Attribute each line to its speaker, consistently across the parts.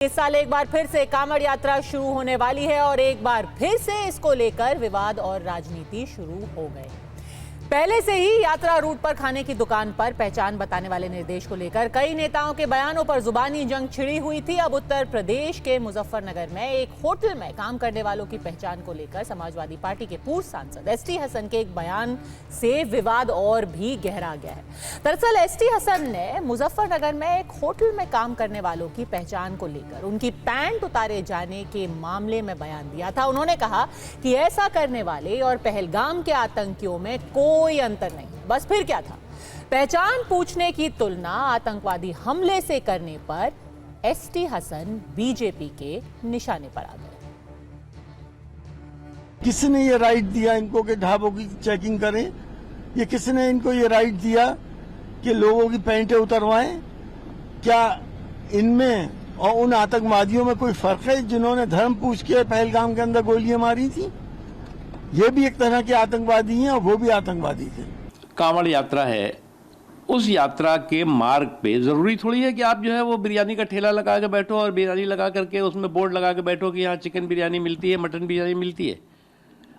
Speaker 1: इस साल एक बार फिर से कांवड़ यात्रा शुरू होने वाली है और एक बार फिर से इसको लेकर विवाद और राजनीति शुरू हो गए। पहले से ही यात्रा रूट पर खाने की दुकान पर पहचान बताने वाले निर्देश को लेकर कई नेताओं के बयानों पर जुबानी जंग छिड़ी हुई थी। अब उत्तर प्रदेश के मुजफ्फरनगर में एक होटल में काम करने वालों की पहचान को लेकर समाजवादी पार्टी के पूर्व सांसद एसटी हसन के एक बयान से विवाद और भी गहरा गया है। दरअसल एसटी हसन ने मुजफ्फरनगर में एक होटल में काम करने वालों की पहचान को लेकर उनकी पैंट उतारे जाने के मामले में बयान दिया था। उन्होंने कहा कि ऐसा करने वाले और पहलगाम के आतंकियों में कोई अंतर नहीं। बस फिर क्या था, पहचान पूछने की तुलना आतंकवादी हमले से करने पर एसटी हसन बीजेपी के निशाने पर आ गए।
Speaker 2: किसने ये राइट दिया इनको कि ढाबों की चेकिंग करें? ये किसने इनको ये राइट दिया कि लोगों की पैंटें उतरवाएं? क्या इनमें और उन आतंकवादियों में कोई फर्क है जिन्होंने धर्म पूछ के पहलगाम के अंदर गोलियां मारी थी? ये भी एक तरह के आतंकवादी हैं और वो भी आतंकवादी थे।
Speaker 3: कांवड़ यात्रा है, उस यात्रा के मार्ग पे जरूरी थोड़ी है कि आप जो है वो बिरयानी का ठेला लगा के बैठो और बिरयानी लगा करके उसमें बोर्ड लगा के बैठो कि यहाँ चिकन बिरयानी मिलती है, मटन बिरयानी मिलती है।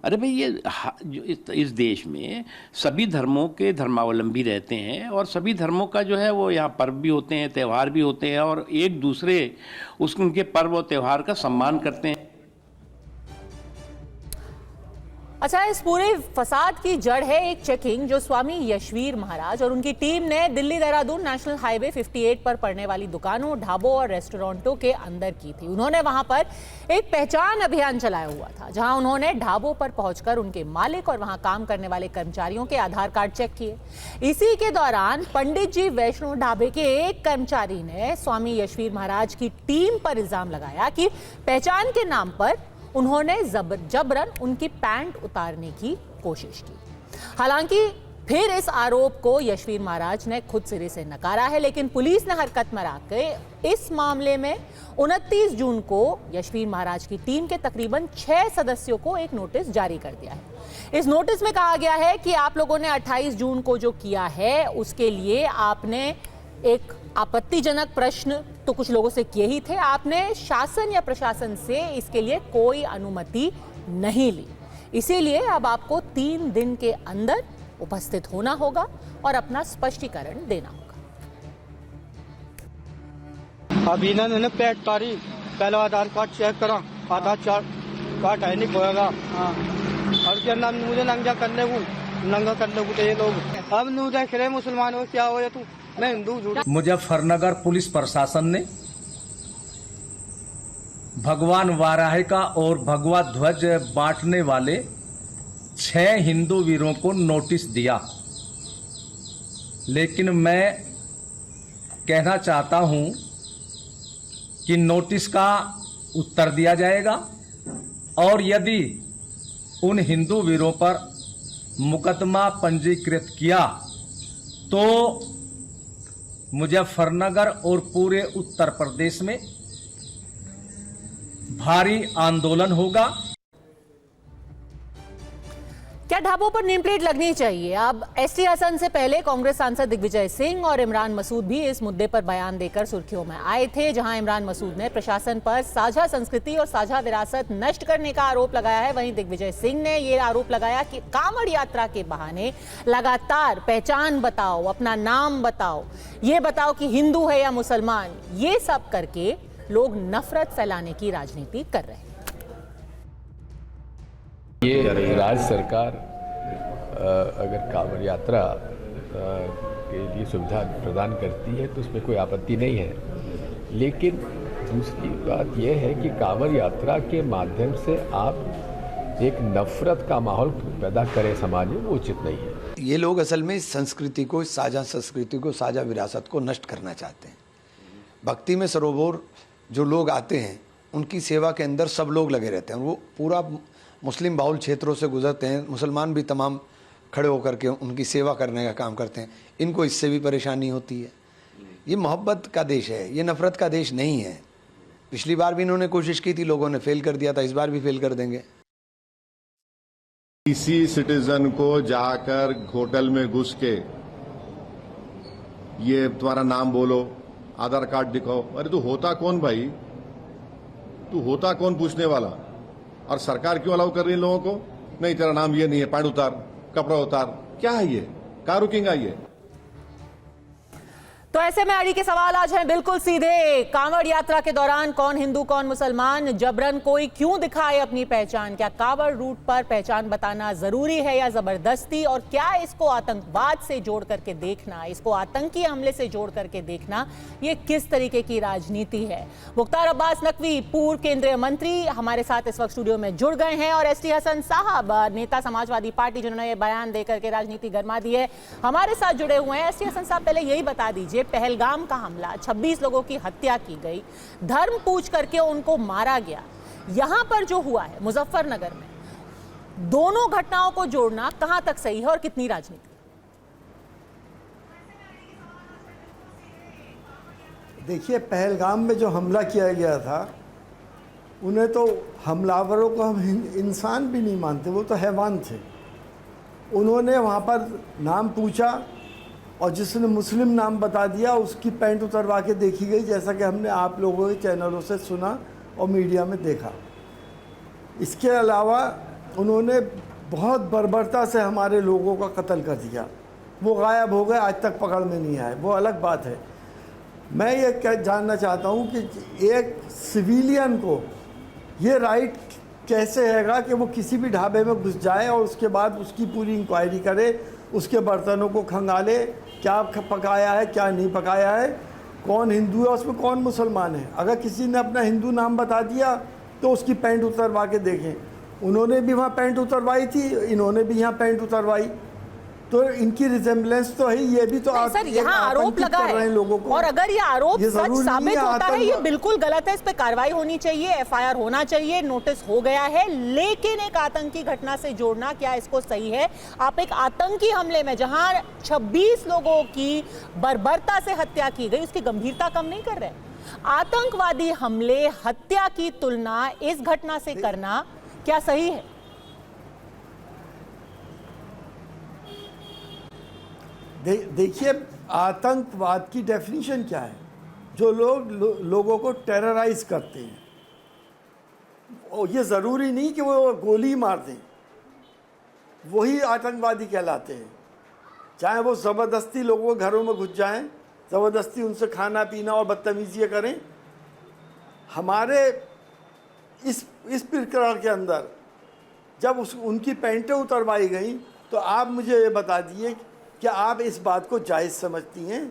Speaker 3: अरे भाई, ये इस देश में सभी धर्मों के धर्मावलंबी रहते हैं और सभी धर्मों का जो है वो यहाँ पर्व भी होते हैं, त्यौहार भी होते हैं और एक दूसरे उनके पर्व और त्यौहार का सम्मान करते हैं।
Speaker 1: अच्छा, इस पूरे फसाद की जड़ है एक चेकिंग जो स्वामी यशवीर महाराज और उनकी टीम ने दिल्ली देहरादून नेशनल हाईवे 58 पर पड़ने वाली दुकानों, ढाबों और रेस्टोरेंटों के अंदर की थी। उन्होंने वहां पर एक पहचान अभियान चलाया हुआ था, जहां उन्होंने ढाबों पर पहुंचकर उनके मालिक और वहां काम करने वाले कर्मचारियों के आधार कार्ड चेक किए। इसी के दौरान पंडित जी वैष्णो ढाबे के एक कर्मचारी ने स्वामी यशवीर महाराज की टीम पर इल्जाम लगाया कि पहचान के नाम पर उन्होंने जबरन उनकी पैंट उतारने की कोशिश की। हालांकि फिर इस आरोप को यशवीर महाराज ने खुद सिरे से नकारा है, लेकिन पुलिस ने हरकत में आकर इस मामले में 29 जून को यशवीर महाराज की टीम के तकरीबन 6 सदस्यों को एक नोटिस जारी कर दिया है। इस नोटिस में कहा गया है कि आप लोगों ने 28 जून को जो किया है उसके लिए आपने एक आपत्तिजनक प्रश्न तो कुछ लोगों से किए ही थे, आपने शासन या प्रशासन से इसके लिए कोई अनुमति नहीं ली। इसीलिए अब आपको 3 दिन के अंदर उपस्थित होना होगा और अपना स्पष्टीकरण देना होगा।
Speaker 4: अब इन्होंने पैट तारी, पहले आधार कार्ड चेक करा, आधार कार्ड है नहीं होगा और क्या नाम मुझे नंगा करने को तो ये लोग अब नू देख रहे मुसलमानों क्या हो या तू मैं हिंदू।
Speaker 5: मुजफ्फरनगर पुलिस प्रशासन ने भगवान वाराही का और भगवा ध्वज बांटने वाले 6 हिंदू वीरों को नोटिस दिया, लेकिन मैं कहना चाहता हूं कि नोटिस का उत्तर दिया जाएगा और यदि उन हिंदू वीरों पर मुकदमा पंजीकृत किया तो मुजफ्फरनगर और पूरे उत्तर प्रदेश में भारी आंदोलन होगा।
Speaker 1: क्या ढाबों पर नेम प्लेट लगनी चाहिए? अब एसटी हसन से पहले कांग्रेस सांसद दिग्विजय सिंह और इमरान मसूद भी इस मुद्दे पर बयान देकर सुर्खियों में आए थे, जहां इमरान मसूद ने प्रशासन पर साझा संस्कृति और साझा विरासत नष्ट करने का आरोप लगाया है। वहीं दिग्विजय सिंह ने यह आरोप लगाया कि कांवड़ यात्रा के बहाने लगातार पहचान बताओ, अपना नाम बताओ, ये बताओ कि हिंदू है या मुसलमान, ये सब करके लोग नफरत फैलाने की राजनीति कर रहे हैं।
Speaker 6: ये राज्य सरकार अगर कांवड़ यात्रा के लिए सुविधा प्रदान करती है तो उसमें कोई आपत्ति नहीं है, लेकिन दूसरी बात यह है कि कांवड़ यात्रा के माध्यम से आप एक नफरत का माहौल पैदा करें समाज में, वो उचित नहीं है।
Speaker 7: ये लोग असल में संस्कृति को, साझा संस्कृति को, साझा विरासत को नष्ट करना चाहते हैं। भक्ति में सरोवर जो लोग आते हैं उनकी सेवा के अंदर सब लोग लगे रहते हैं। वो पूरा मुस्लिम बाहुल क्षेत्रों से गुजरते हैं, मुसलमान भी तमाम खड़े होकर के उनकी सेवा करने का काम करते हैं। इनको इससे भी परेशानी होती है। ये मोहब्बत का देश है, ये नफरत का देश नहीं है। पिछली बार भी इन्होंने कोशिश की थी, लोगों ने फेल कर दिया था, इस बार भी फेल कर देंगे।
Speaker 8: किसी सिटीजन को जाकर होटल में घुस के ये तुम्हारा नाम बोलो, आधार कार्ड दिखाओ, अरे तो होता कौन भाई? तू होता कौन पूछने वाला, और सरकार क्यों अलाउ कर रही है लोगों को, नहीं तेरा नाम ये नहीं है, पैंट उतार, कपड़ा उतार, क्या है ये, कहाँ रुकेगा ये।
Speaker 1: तो ऐसे में अड़ी के सवाल आज हैं बिल्कुल सीधे। कांवड़ यात्रा के दौरान कौन हिंदू कौन मुसलमान, जबरन कोई क्यों दिखाए अपनी पहचान? क्या कांवड़ रूट पर पहचान बताना जरूरी है या जबरदस्ती? और क्या इसको आतंकवाद से जोड़ करके देखना, इसको आतंकी हमले से जोड़ करके देखना, ये किस तरीके की राजनीति है? मुख्तार अब्बास नकवी, पूर्व केंद्रीय मंत्री, हमारे साथ इस वक्त स्टूडियो में जुड़ गए हैं, और एसटी हसन साहब, नेता समाजवादी पार्टी, जिन्होंने ये बयान देकर के राजनीति गरमा दी है, हमारे साथ जुड़े हुए हैं। एसटी हसन साहब, पहले यही बता दीजिए, पहलगाम का हमला, 26 लोगों की हत्या की गई, धर्म पूछ करके उनको मारा गया, यहां पर जो हुआ है मुजफ्फरनगर में, दोनों घटनाओं को जोड़ना कहां तक सही है और कितनी राजनीति?
Speaker 9: देखिए, पहलगाम में जो हमला किया गया था, उन्हें तो हमलावरों को हम इंसान भी नहीं मानते, वो तो हैवान थे। उन्होंने वहाँ पर नाम पूछा और जिसने मुस्लिम नाम बता दिया उसकी पैंट उतरवा के देखी गई, जैसा कि हमने आप लोगों के चैनलों से सुना और मीडिया में देखा। इसके अलावा उन्होंने बहुत बर्बरता से हमारे लोगों का कत्ल कर दिया, वो गायब हो गए, आज तक पकड़ में नहीं आए, वो अलग बात है। मैं ये जानना चाहता हूँ कि एक सिविलियन को ये राइट कैसे हैगा कि वो किसी भी ढाबे में घुस जाए और उसके बाद उसकी पूरी इंक्वायरी करे, उसके बर्तनों को खंगाले, क्या पकाया है क्या नहीं पकाया है, कौन हिंदू है उसमें कौन मुसलमान है। अगर किसी ने अपना हिंदू नाम बता दिया तो उसकी पैंट उतरवा के देखें। उन्होंने भी वहाँ पैंट उतरवाई थी, इन्होंने भी यहाँ पैंट उतरवाई, तो इनकी रिजेम्बलेंस तो है। ये भी तो
Speaker 1: सर यहाँ आरोप लगा है
Speaker 9: लोगों को,
Speaker 1: और अगर ये आरोप सच साबित होता है, ये बिल्कुल गलत है, इस पे कार्रवाई होनी चाहिए, एफआईआर होना चाहिए, नोटिस हो गया है, लेकिन एक आतंकी घटना से जोड़ना, क्या इसको सही है? आप एक आतंकी हमले में जहां 26 लोगों की बर्बरता से हत्या की गई, उसकी गंभीरता कम नहीं कर रहे। आतंकवादी हमले, हत्या की तुलना इस घटना से करना क्या सही है?
Speaker 9: देखिए, आतंकवाद की डेफिनेशन क्या है? जो लोगों को टेरराइज करते हैं, और ये ज़रूरी नहीं कि वो गोली मार दें, वही आतंकवादी कहलाते हैं। चाहे वो ज़बरदस्ती लोगों के घरों में घुस जाएं, ज़बरदस्ती उनसे खाना पीना और बदतमीज़ियाँ करें। हमारे इस प्रकरण के अंदर जब उनकी पैंटें उतरवाई गई, तो आप मुझे ये बता दिए क्या आप इस बात को जायज समझती हैं?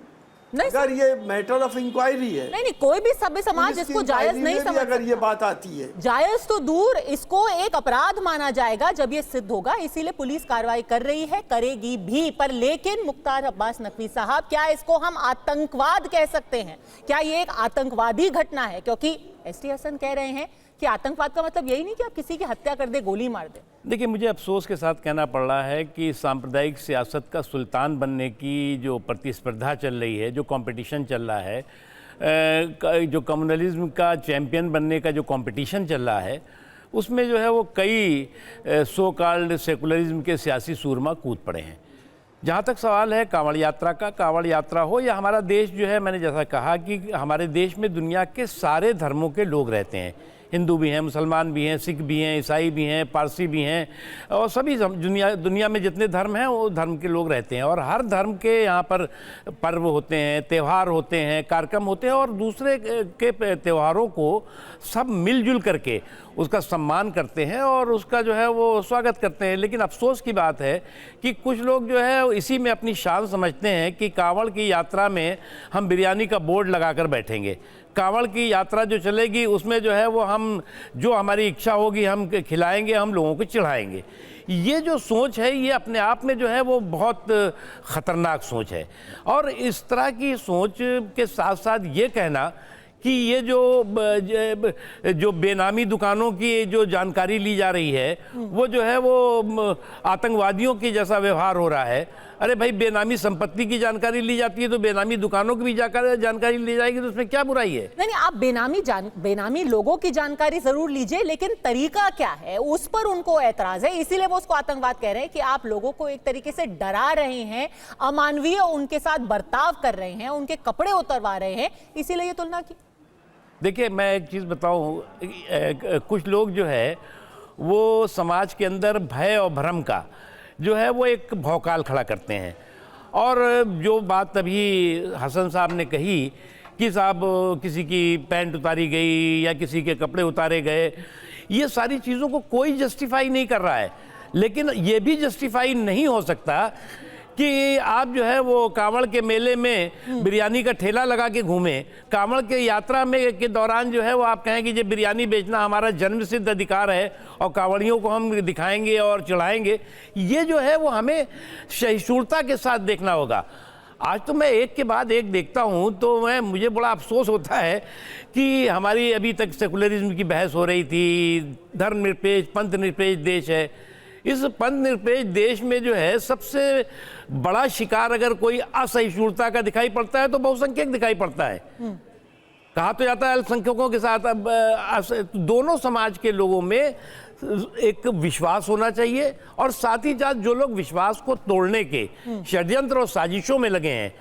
Speaker 9: अगर ये मैटर ऑफ इंक्वायरी है,
Speaker 1: नहीं, कोई भी सभ्य समाज इसको जायज नहीं समझता।
Speaker 9: अगर ये बात आती है,
Speaker 1: जायज तो दूर, इसको एक अपराध माना जाएगा जब ये सिद्ध होगा, इसीलिए पुलिस कार्रवाई कर रही है, करेगी भी। पर लेकिन मुख्तार अब्बास नकवी साहब, क्या इसको हम आतंकवाद कह सकते हैं? क्या ये एक आतंकवादी घटना है? क्योंकि एसटी हसन कह रहे हैं कि आतंकवाद का मतलब यही नहीं कि आप किसी की हत्या कर दे, गोली मार दे।
Speaker 3: देखिए, मुझे अफसोस के साथ कहना पड़ रहा है कि सांप्रदायिक सियासत का सुल्तान बनने की जो प्रतिस्पर्धा चल रही है, जो कंपटीशन चल रहा है, जो कम्युनलिज्म का चैंपियन बनने का जो कंपटीशन चल रहा है, उसमें जो है वो कई सो कॉल्ड सेकुलरिज्म के सियासी सूरमा कूद पड़े हैं। जहाँ तक सवाल है कांवड़ यात्रा का, कांवड़ यात्रा हो या हमारा देश जो है, मैंने जैसा कहा कि हमारे देश में दुनिया के सारे धर्मों के लोग रहते हैं, हिंदू भी हैं, मुसलमान भी हैं, सिख भी हैं, ईसाई भी हैं, पारसी भी हैं, और सभी दुनिया में जितने धर्म हैं वो धर्म के लोग रहते हैं। और हर धर्म के यहाँ पर पर्व होते हैं, त्यौहार होते हैं, कार्यक्रम होते हैं, और दूसरे के त्योहारों को सब मिलजुल करके उसका सम्मान करते हैं और उसका जो है वो स्वागत करते हैं। लेकिन अफसोस की बात है कि कुछ लोग जो है इसी में अपनी शान समझते हैं कि कांवड़ की यात्रा में हम बिरयानी का बोर्ड लगाकर बैठेंगे, कांवड़ की यात्रा जो चलेगी उसमें जो है वो हम जो हमारी इच्छा होगी हम खिलाएंगे, हम लोगों को चढ़ाएंगे। ये जो सोच है ये अपने आप में जो है वो बहुत ख़तरनाक सोच है। और इस तरह की सोच के साथ साथ ये कहना कि ये जो बेनामी दुकानों की जो जानकारी ली जा रही है वो जो है वो आतंकवादियों की जैसा व्यवहार हो रहा है। अरे भाई, बेनामी संपत्ति की जानकारी ली जाती है तो बेनामी दुकानों की भी जानकारी ली जाएगी, तो उसमें क्या बुराई है?
Speaker 1: नहीं, आप बेनामी लोगों की जानकारी जरूर लीजिए, लेकिन तरीका क्या है उस पर उनको ऐतराज है, इसीलिए वो उसको आतंकवाद कह रहे हैं कि आप लोगों को एक तरीके से डरा रहे हैं, अमानवीय उनके साथ बर्ताव कर रहे हैं, उनके कपड़े उतरवा रहे हैं, इसीलिए ये तुलना की।
Speaker 3: देखिए, मैं एक चीज़ बताऊं, कुछ लोग जो है वो समाज के अंदर भय और भ्रम का जो है वो एक भौकाल खड़ा करते हैं। और जो बात अभी हसन साहब ने कही कि साहब किसी की पैंट उतारी गई या किसी के कपड़े उतारे गए, ये सारी चीज़ों को कोई जस्टिफाई नहीं कर रहा है। लेकिन ये भी जस्टिफाई नहीं हो सकता कि आप जो है वो कांवड़ के मेले में बिरयानी का ठेला लगा के घूमें, कांवड़ के यात्रा में के दौरान जो है वो आप कहें कि ये बिरयानी बेचना हमारा जन्मसिद्ध अधिकार है और कांवड़ियों को हम दिखाएंगे और चढ़ाएंगे। ये जो है वो हमें सहिष्णुता के साथ देखना होगा। आज तो मैं एक के बाद एक देखता हूँ तो मुझे बड़ा अफसोस होता है कि हमारी अभी तक सेकुलरिज्म की बहस हो रही थी, धर्मनिरपेक्ष पंथ निरपेक्ष देश है। इस पंथ निरपेक्ष देश में जो है सबसे बड़ा शिकार अगर कोई असहिष्णुता का दिखाई पड़ता है तो बहुसंख्यक दिखाई पड़ता है। कहा तो जाता है अल्पसंख्यकों के साथ। अब दोनों समाज के लोगों में एक विश्वास होना चाहिए और साथ ही साथ जो लोग विश्वास को तोड़ने के षड्यंत्र और साजिशों में लगे हैं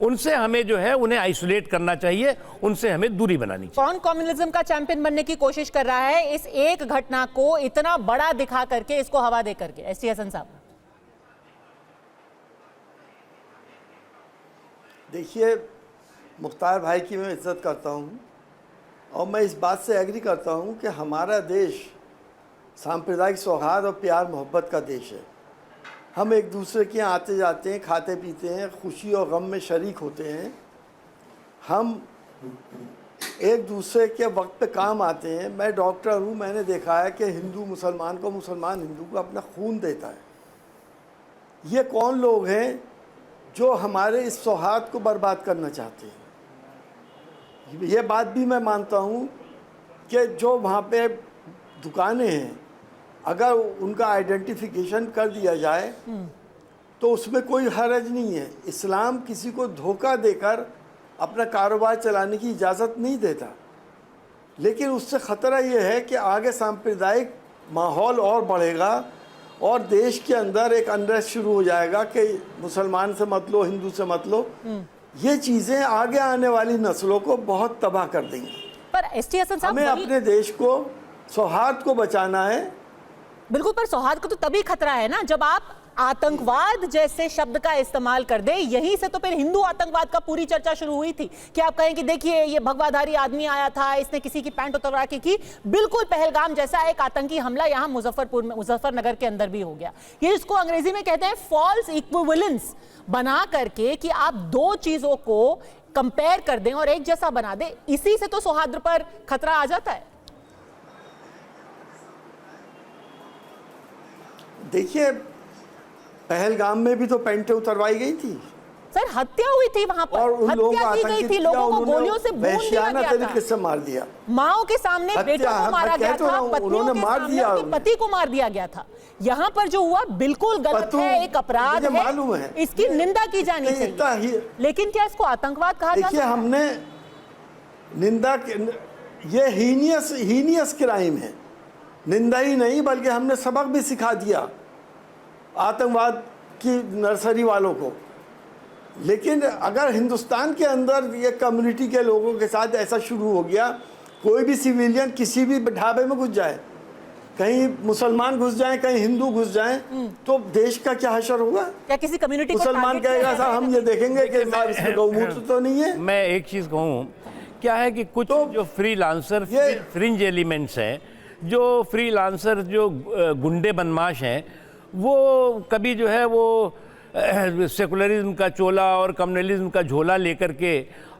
Speaker 3: उनसे हमें जो है उन्हें आइसोलेट करना चाहिए, उनसे हमें दूरी बनानी चाहिए।
Speaker 1: कौन कम्युनिज्म का चैंपियन बनने की कोशिश कर रहा है इस एक घटना को इतना बड़ा दिखा करके, इसको हवा दे करके? एसटी हसन साहब,
Speaker 9: देखिए, मुख्तार भाई की मैं इज्जत करता हूँ और मैं इस बात से एग्री करता हूँ कि हमारा देश सांप्रदायिक सौहार्द और प्यार मोहब्बत का देश है। हम एक दूसरे के यहाँ आते जाते हैं, खाते पीते हैं, खुशी और गम में शरीक होते हैं। हम एक दूसरे के वक्त पे काम आते हैं। मैं डॉक्टर हूँ, मैंने देखा है कि हिंदू मुसलमान को, मुसलमान हिंदू को अपना खून देता है। ये कौन लोग हैं जो हमारे इस सौहार्द को बर्बाद करना चाहते हैं? ये बात भी मैं मानता हूँ कि जो वहाँ पे दुकानें हैं, अगर उनका आइडेंटिफिकेशन कर दिया जाए तो उसमें कोई हर्ज नहीं है। इस्लाम किसी को धोखा देकर अपना कारोबार चलाने की इजाज़त नहीं देता, लेकिन उससे ख़तरा ये है कि आगे सांप्रदायिक माहौल और बढ़ेगा और देश के अंदर एक अनरेस्ट शुरू हो जाएगा कि मुसलमान से मत लो, हिंदू से मत लो। ये चीज़ें आगे आने वाली नस्लों को बहुत तबाह कर देंगी।
Speaker 1: पर एसटी हसन साहब,
Speaker 9: हमें अपने देश को, सौहार्द को बचाना है।
Speaker 1: बिल्कुल, पर सौहार्द को तो तभी खतरा है ना जब आप आतंकवाद जैसे शब्द का इस्तेमाल कर दे। यहीं से तो फिर हिंदू आतंकवाद का पूरी चर्चा शुरू हुई थी कि आप कहें कि देखिए ये भगवाधारी आदमी आया था, इसने किसी की पैंट उतरवा के की। बिल्कुल पहलगाम जैसा एक आतंकी हमला यहाँ मुजफ्फरनगर के अंदर भी हो गया। ये इसको अंग्रेजी में कहते हैं फॉल्स इक्विवेलेंस बना करके कि आप दो चीजों को कंपेयर कर दें और एक जैसा बना दें। इसी से तो सौहार्द पर खतरा आ जाता है।
Speaker 9: देखिए, पहलगाम में भी तो पैंटें उतरवाई गई थी
Speaker 1: सर, हत्या हुई थी वहां पर,
Speaker 9: और उन लोगों को
Speaker 1: हत्या की गई थी, लोगों को गोलियों से भून दिया गया
Speaker 9: तरीके
Speaker 1: था,
Speaker 9: से मार दिया।
Speaker 1: माओ के सामने बेटों को मारा गया था, पत्नियों के सामने उनके पति को मार दिया गया था। यहाँ पर जो हुआ बिल्कुल गलत है, एक अपराध है, इसकी निंदा की जानी चाहिए। लेकिन क्या इसको आतंकवाद कहा जाता है?
Speaker 9: देखिए, हमने निंदा, ये हीनियस क्राइम है। निंदा ही नहीं बल्कि हमने सबक भी सिखा दिया आतंकवाद की नर्सरी वालों को। लेकिन अगर हिंदुस्तान के अंदर ये कम्युनिटी के लोगों के साथ ऐसा शुरू हो गया, कोई भी सिविलियन किसी भी ढाबे में घुस जाए, कहीं मुसलमान घुस जाए, कहीं हिंदू घुस जाए, तो देश का क्या हशर होगा?
Speaker 1: क्या किसी कम्युनिटी को
Speaker 9: मुसलमान कहेगा साहब हम ये देखेंगे कि इसमें गौमूत्र तो नहीं है।
Speaker 3: मैं एक चीज़ कहूँ, क्या है कि कुछ जो फ्रीलांसर फ्रिंज एलिमेंट्स हैं, जो फ्रीलांसर जो गुंडे बदमाश हैं, वो कभी जो है वो सेकुलरिज्म का चोला और कम्युनलिज्म का झोला लेकर के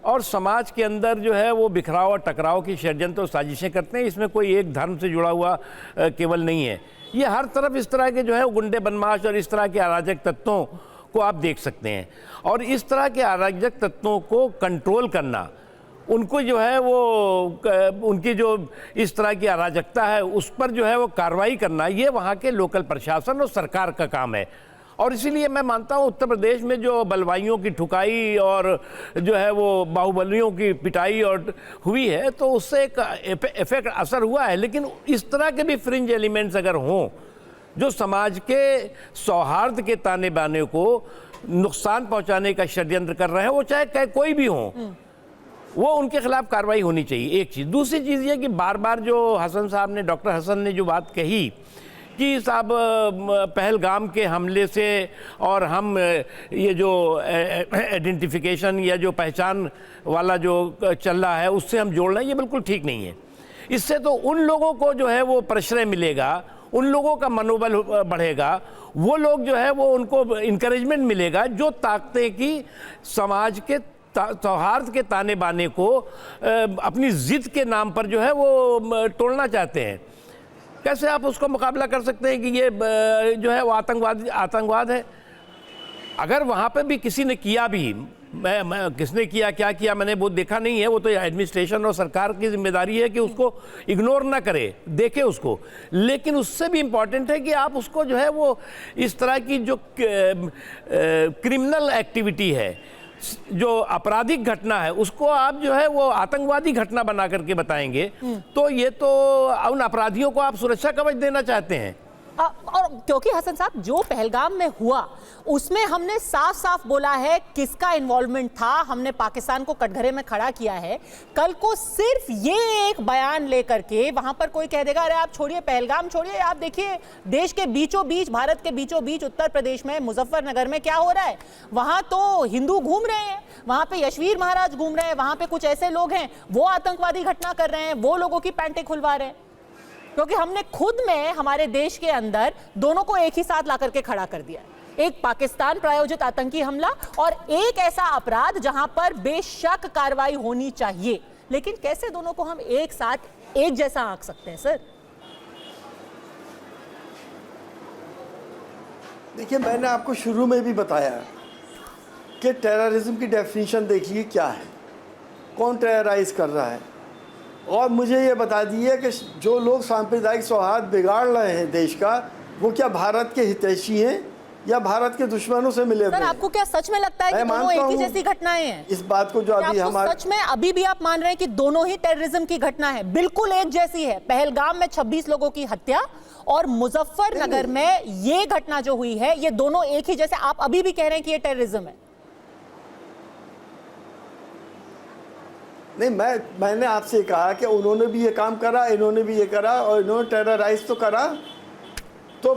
Speaker 3: और समाज के अंदर जो है वो बिखराव और टकराव की षड्यंत्र और साजिशें करते हैं। इसमें कोई एक धर्म से जुड़ा हुआ केवल नहीं है। ये हर तरफ इस तरह के जो है गुंडे बदमाश और इस तरह के अराजक तत्वों को आप देख सकते हैं। और इस तरह के अराजक तत्वों को कंट्रोल करना, उनको जो है वो उनकी जो इस तरह की अराजकता है उस पर जो है वो कार्रवाई करना, ये वहाँ के लोकल प्रशासन और सरकार का काम है। और इसीलिए मैं मानता हूँ उत्तर प्रदेश में जो बलवाइयों की ठुकाई और जो है वो बाहुबलियों की पिटाई और हुई है, तो उससे एक इफेक्ट असर हुआ है। लेकिन इस तरह के भी फ्रिंज एलिमेंट्स अगर हों जो समाज के सौहार्द के ताने बाने को नुकसान पहुँचाने का षड्यंत्र कर रहे हैं, वो चाहे कोई भी हों, वो उनके खिलाफ कार्रवाई होनी चाहिए, एक चीज़। दूसरी चीज़ ये कि बार बार जो हसन साहब ने, डॉक्टर हसन ने जो बात कही कि साहब पहलगाम के हमले से और हम ये जो आइडेंटिफिकेशन या जो पहचान वाला जो चल रहा है उससे हम जोड़ रहे हैं, ये बिल्कुल ठीक नहीं है। इससे तो उन लोगों को जो है वो प्रश्रय मिलेगा, उन लोगों का मनोबल बढ़ेगा, वो लोग जो है वो उनको इनकरेजमेंट मिलेगा जो ताकते कि समाज के सौहार्द के ताने बाने को अपनी जिद के नाम पर जो है वो तोड़ना चाहते हैं। कैसे आप उसको मुकाबला कर सकते हैं कि ये जो है वो आतंकवाद है? अगर वहाँ पे भी किसी ने किया भी, मैं किसने किया क्या किया मैंने वो देखा नहीं है, वो तो एडमिनिस्ट्रेशन और सरकार की जिम्मेदारी है कि उसको इग्नोर ना करे, देखे उसको। लेकिन उससे भी इम्पॉर्टेंट है कि आप उसको जो है वो इस तरह की जो क्रिमिनल एक्टिविटी है, जो आपराधिक घटना है, उसको आप जो है वो आतंकवादी घटना बना करके बताएंगे तो ये तो उन अपराधियों को आप सुरक्षा कवच देना चाहते हैं।
Speaker 1: और क्योंकि हसन साहब जो पहलगाम में हुआ उसमें हमने साफ साफ बोला है किसका इन्वॉल्वमेंट था, हमने पाकिस्तान को कटघरे में खड़ा किया है। कल को सिर्फ ये एक बयान लेकर के वहां पर कोई कह देगा अरे आप छोड़िए पहलगाम छोड़िए, आप देखिए देश के बीचों बीच, भारत के बीचों बीच उत्तर प्रदेश में मुजफ्फरनगर में क्या हो रहा है, वहां तो हिंदू घूम रहे हैं, वहां पे यशवीर महाराज घूम रहे हैं, वहां पे कुछ ऐसे लोग हैं वो आतंकवादी घटना कर रहे हैं, वो लोगों की पैंटें खुलवा रहे हैं। क्योंकि हमने खुद में हमारे देश के अंदर दोनों को एक ही साथ ला करके खड़ा कर दिया है, एक पाकिस्तान प्रायोजित आतंकी हमला और एक ऐसा अपराध जहां पर बेशक कार्रवाई होनी चाहिए। लेकिन कैसे दोनों को हम एक साथ एक जैसा आंक सकते हैं सर?
Speaker 9: देखिए, मैंने आपको शुरू में भी बताया कि टेररिज्म की डेफिनेशन देखिए क्या है, कौन टेरराइज कर रहा है, और मुझे ये बता दिए कि जो लोग सांप्रदायिक सौहार्द बिगाड़ रहे हैं देश का, वो क्या भारत के हितैषी हैं या भारत के दुश्मनों से मिले हुए हैं?
Speaker 1: सर आपको क्या सच में लगता है कि दोनों एक ही जैसी घटनाएं हैं?
Speaker 9: इस बात को जो अभी हमारे
Speaker 1: सच में अभी भी आप मान रहे हैं कि दोनों ही टेररिज्म की घटना है, बिल्कुल एक जैसी है? पहलगाम में 26 लोगों की हत्या और मुजफ्फरनगर में ये घटना जो हुई है, ये दोनों एक ही जैसे, आप अभी भी कह रहे हैं कि ये टेररिज्म है?
Speaker 9: नहीं, मैंने आपसे कहा कि उन्होंने भी ये काम करा, इन्होंने भी ये करा, और इन्होंने टेरराइज तो करा। तो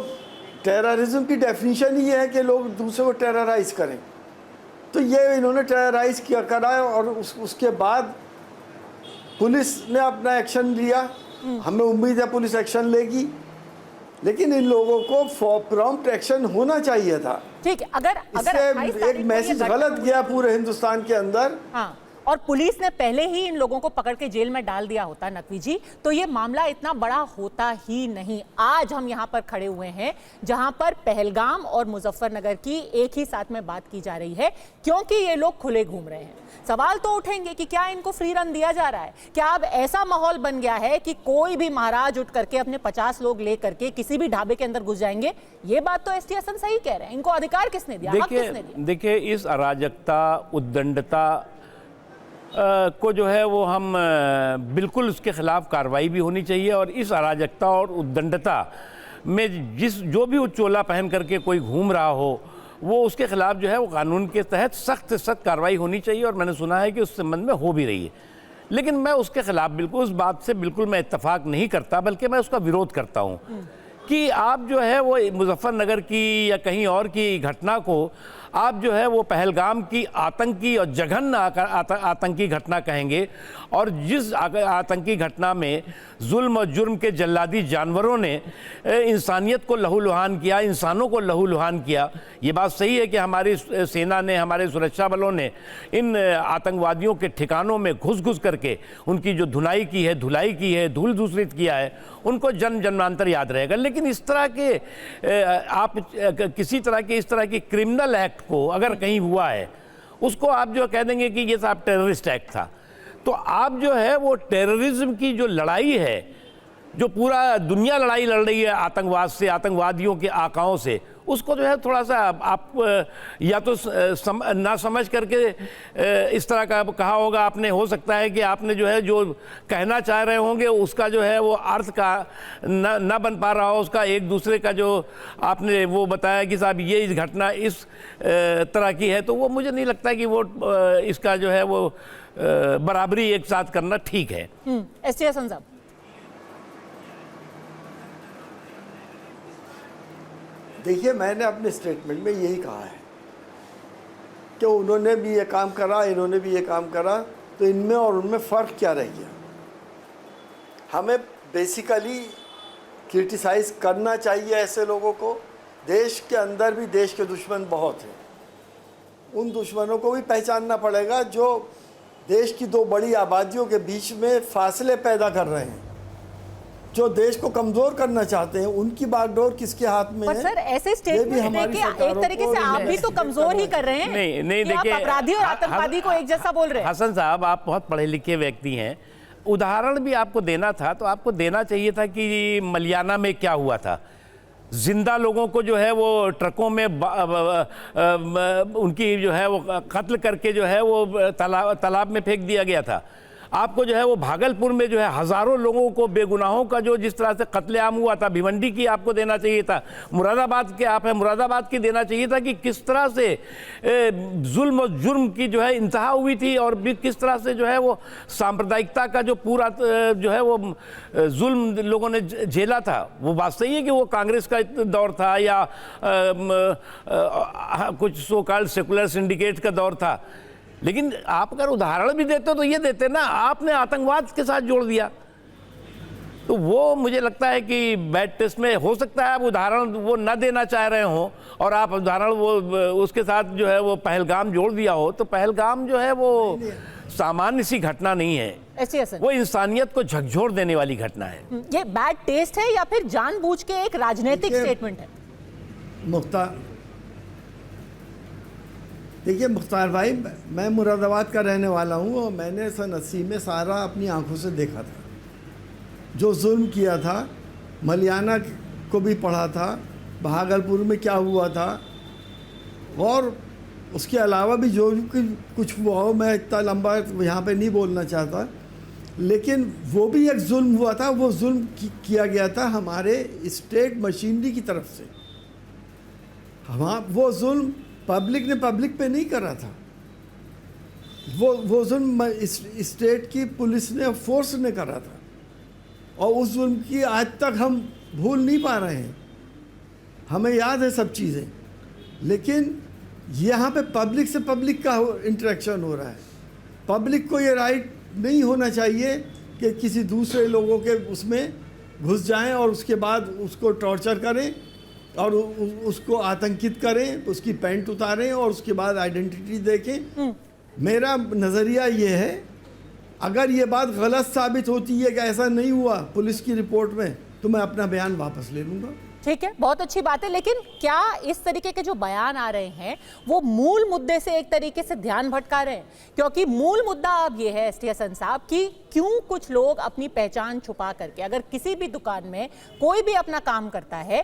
Speaker 9: टेररिज्म की डेफिनेशन ही है कि लोग दूसरे को टेरराइज करें, तो ये इन्होंने टेरराइज किया करा और उसके बाद पुलिस ने अपना एक्शन लिया। हमें उम्मीद है पुलिस एक्शन लेगी, लेकिन इन लोगों को प्रॉम्प्ट एक्शन होना चाहिए था।
Speaker 1: ठीक है, अगर
Speaker 9: इससे एक मैसेज गलत गया पूरे हिंदुस्तान के अंदर।
Speaker 1: हाँ, और पुलिस ने पहले ही इन लोगों को पकड़ के जेल में डाल दिया होता नकवी जी, तो ये मामला इतना बड़ा होता ही नहीं। आज हम यहाँ पर खड़े हुए हैं जहाँ पर पहलगाम और मुजफ्फरनगर की एक ही साथ में बात की जा रही है, क्योंकि ये लोग खुले घूम रहे हैं। सवाल तो उठेंगे कि क्या इनको फ्री रन दिया जा रहा है? क्या अब ऐसा माहौल बन गया है कि कोई भी महाराज उठ करके अपने 50 लोग ले करके किसी भी ढाबे के अंदर घुस जाएंगे? ये बात तो एसटी हसन सही कह रहे हैं, इनको अधिकार किसने दिया, हक किसने दिया?
Speaker 3: देखिए, इस अराजकता, उद्दंडता को जो है वो हम बिल्कुल उसके खिलाफ कार्रवाई भी होनी चाहिए। और इस अराजकता और उद्दंडता में जो भी चोला पहन करके कोई घूम रहा हो, वो उसके खिलाफ जो है वो कानून के तहत सख्त सख्त कार्रवाई होनी चाहिए। और मैंने सुना है कि उस संबंध में हो भी रही है। लेकिन मैं उसके खिलाफ बिल्कुल, उस बात से बिल्कुल मैं इत्तेफाक नहीं करता, बल्कि मैं उसका विरोध करता हूँ कि आप जो है वो मुजफ्फरनगर की या कहीं और की घटना को आप जो है वो पहलगाम की आतंकी और जघन्य आतंकी घटना कहेंगे। और जिस आतंकी घटना में जुल्म और जुर्म के जल्लादी जानवरों ने इंसानियत को लहूलुहान किया, इंसानों को लहूलुहान किया। ये बात सही है कि हमारी सेना ने, हमारे सुरक्षा बलों ने इन आतंकवादियों के ठिकानों में घुस करके उनकी जो धुलाई की है, धुलाई की है, धूल दूषित किया है, उनको जन्मांतर याद रहेगा। लेकिन इस तरह के आप किसी तरह के इस तरह की क्रिमिनल एक्ट को अगर कहीं हुआ है, उसको आप जो कह देंगे कि ये साहब टेररिस्ट एक्ट था, तो आप जो है वो टेररिज्म की जो लड़ाई है, जो पूरा दुनिया लड़ाई लड़ रही है आतंकवाद से, आतंकवादियों के आकाओं से, उसको जो है थोड़ा सा आप या तो ना समझ करके इस तरह का कहा होगा आपने, हो सकता है कि आपने जो है जो कहना चाह रहे होंगे उसका जो है वो अर्थ का ना बन पा रहा हो, उसका एक दूसरे का जो आपने वो बताया कि साहब ये इस घटना इस तरह की है, तो वो मुझे नहीं लगता कि वो इसका जो है वो बराबरी एक साथ करना ठीक है।
Speaker 1: एसटी हसन साहब,
Speaker 9: देखिए, मैंने अपने स्टेटमेंट में यही कहा है कि उन्होंने भी ये काम करा, इन्होंने भी ये काम करा, तो इनमें और उनमें फ़र्क क्या रह गया? हमें बेसिकली क्रिटिसाइज़ करना चाहिए ऐसे लोगों को। देश के अंदर भी देश के दुश्मन बहुत हैं, उन दुश्मनों को भी पहचानना पड़ेगा जो देश की दो बड़ी आबादियों के बीच में फासले पैदा कर रहे हैं, जो देश को कमज़ोर करना चाहते हैं। उनकी बागडोर किसके हाथ में
Speaker 1: पर
Speaker 9: है?
Speaker 1: सर ऐसे स्टेटमेंट देके एक तरीके से आप भी तो कमजोर ही कर रहे हैं।
Speaker 3: नहीं
Speaker 1: कि आप
Speaker 3: देखिए,
Speaker 1: अपराधी और आतंकवादी को एक जैसा बोल रहे हैं।
Speaker 3: हसन साहब, आप बहुत पढ़े लिखे व्यक्ति हैं, उदाहरण भी आपको देना था तो आपको देना चाहिए था कि मलियाना में क्या हुआ था। जिंदा लोगों को जो है वो ट्रकों में उनकी जो है वो कत्ल करके जो है वो तालाब में फेंक दिया गया था। आपको जो है वो भागलपुर में जो है हजारों लोगों को, बेगुनाहों का जो जिस तरह से कत्लेआम हुआ था, भिवंडी की आपको देना चाहिए था। मुरादाबाद के आप है, मुरादाबाद की देना चाहिए था कि किस तरह से जुल्म और जुर्म की जो है इंतहा हुई थी और भी किस तरह से जो है वो सांप्रदायिकता का जो पूरा जो है वो जुल्म लोगों ने झेला था। वो बात सही है कि वो कांग्रेस का दौर था या कुछ सो कॉल्ड सेकुलर सिंडिकेट का दौर था, लेकिन आप अगर उदाहरण भी देते तो ये देते ना, आपने आतंकवाद के साथ जोड़ दिया। तो वो मुझे लगता है कि बैड टेस्ट में हो सकता है आप उदाहरण वो न देना चाह रहे हो और आप उदाहरण वो उसके साथ जो है वो पहलगाम जोड़ दिया हो, तो पहलगाम जो है वो सामान्य सी घटना नहीं है, वो इंसानियत को झकझोर देने वाली घटना है।
Speaker 1: ये बैड टेस्ट है या फिर जानबूझ के एक राजनीतिक स्टेटमेंट है?
Speaker 9: देखिए मुख्तार भाई, मैं मुरादाबाद का रहने वाला हूँ और मैंने सन 80 में सारा अपनी आंखों से देखा था। जो जुल्म किया था, मलियाना को भी पढ़ा था, भागलपुर में क्या हुआ था, और उसके अलावा भी जो कुछ हुआ हो, मैं इतना लंबा यहाँ पे नहीं बोलना चाहता, लेकिन वो भी एक जुल्म हुआ था। वो जुल्म किया गया था हमारे स्टेट मशीनरी की तरफ से। वो जुल्म पब्लिक ने पब्लिक पे नहीं करा था, वो जुल्म स्टेट की पुलिस ने, फोर्स ने करा था, और उस जुल्म की आज तक हम भूल नहीं पा रहे हैं। हमें याद है सब चीज़ें, लेकिन यहाँ पे पब्लिक से पब्लिक का इंटरेक्शन हो रहा है। पब्लिक को ये राइट नहीं होना चाहिए कि किसी दूसरे लोगों के उसमें घुस जाएं और उसके बाद उसको टॉर्चर करें और उसको आतंकित करें, उसकी पैंट उतारें और उसके बाद आइडेंटिटी देखें। मेरा नज़रिया ये है, अगर ये बात गलत साबित होती है कि ऐसा नहीं हुआ पुलिस की रिपोर्ट में, तो मैं अपना बयान वापस ले लूँगा।
Speaker 1: ठीक है, बहुत अच्छी बात है, लेकिन क्या इस तरीके के जो बयान आ रहे हैं वो मूल मुद्दे से एक तरीके से ध्यान भटका रहे हैं? क्योंकि मूल मुद्दा अब ये है एसटी हसन साहब कि क्यों कुछ लोग अपनी पहचान छुपा करके, अगर किसी भी दुकान में कोई भी अपना काम करता है,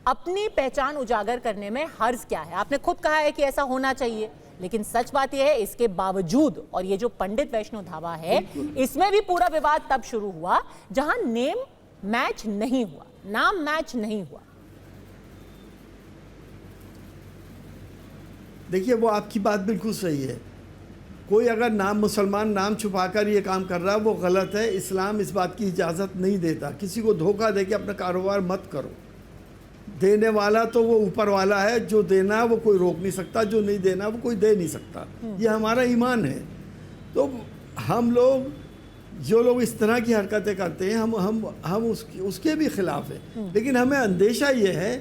Speaker 1: अपनी पहचान उजागर करने में हर्ज क्या है? आपने खुद कहा है कि ऐसा होना चाहिए, लेकिन सच बात यह है इसके बावजूद, और ये जो पंडित वैष्णो धावा है, इसमें भी पूरा विवाद तब शुरू हुआ जहां नेम मैच नहीं हुआ, नाम मैच नहीं हुआ।
Speaker 9: देखिए, वो आपकी बात बिल्कुल सही है। कोई अगर नाम मुसलमान नाम छुपाकर ये काम कर रहा है, वो गलत है। इस्लाम इस बात की इजाज़त नहीं देता। किसी को धोखा दे के अपना कारोबार मत करो। देने वाला तो वो ऊपर वाला है, जो देना है वो कोई रोक नहीं सकता, जो नहीं देना वो कोई दे नहीं सकता। ये हमारा ईमान है। तो हम लोग, जो लोग इस तरह की हरकतें करते हैं, हम उसके भी खिलाफ हैं। लेकिन हमें अंदेशा ये है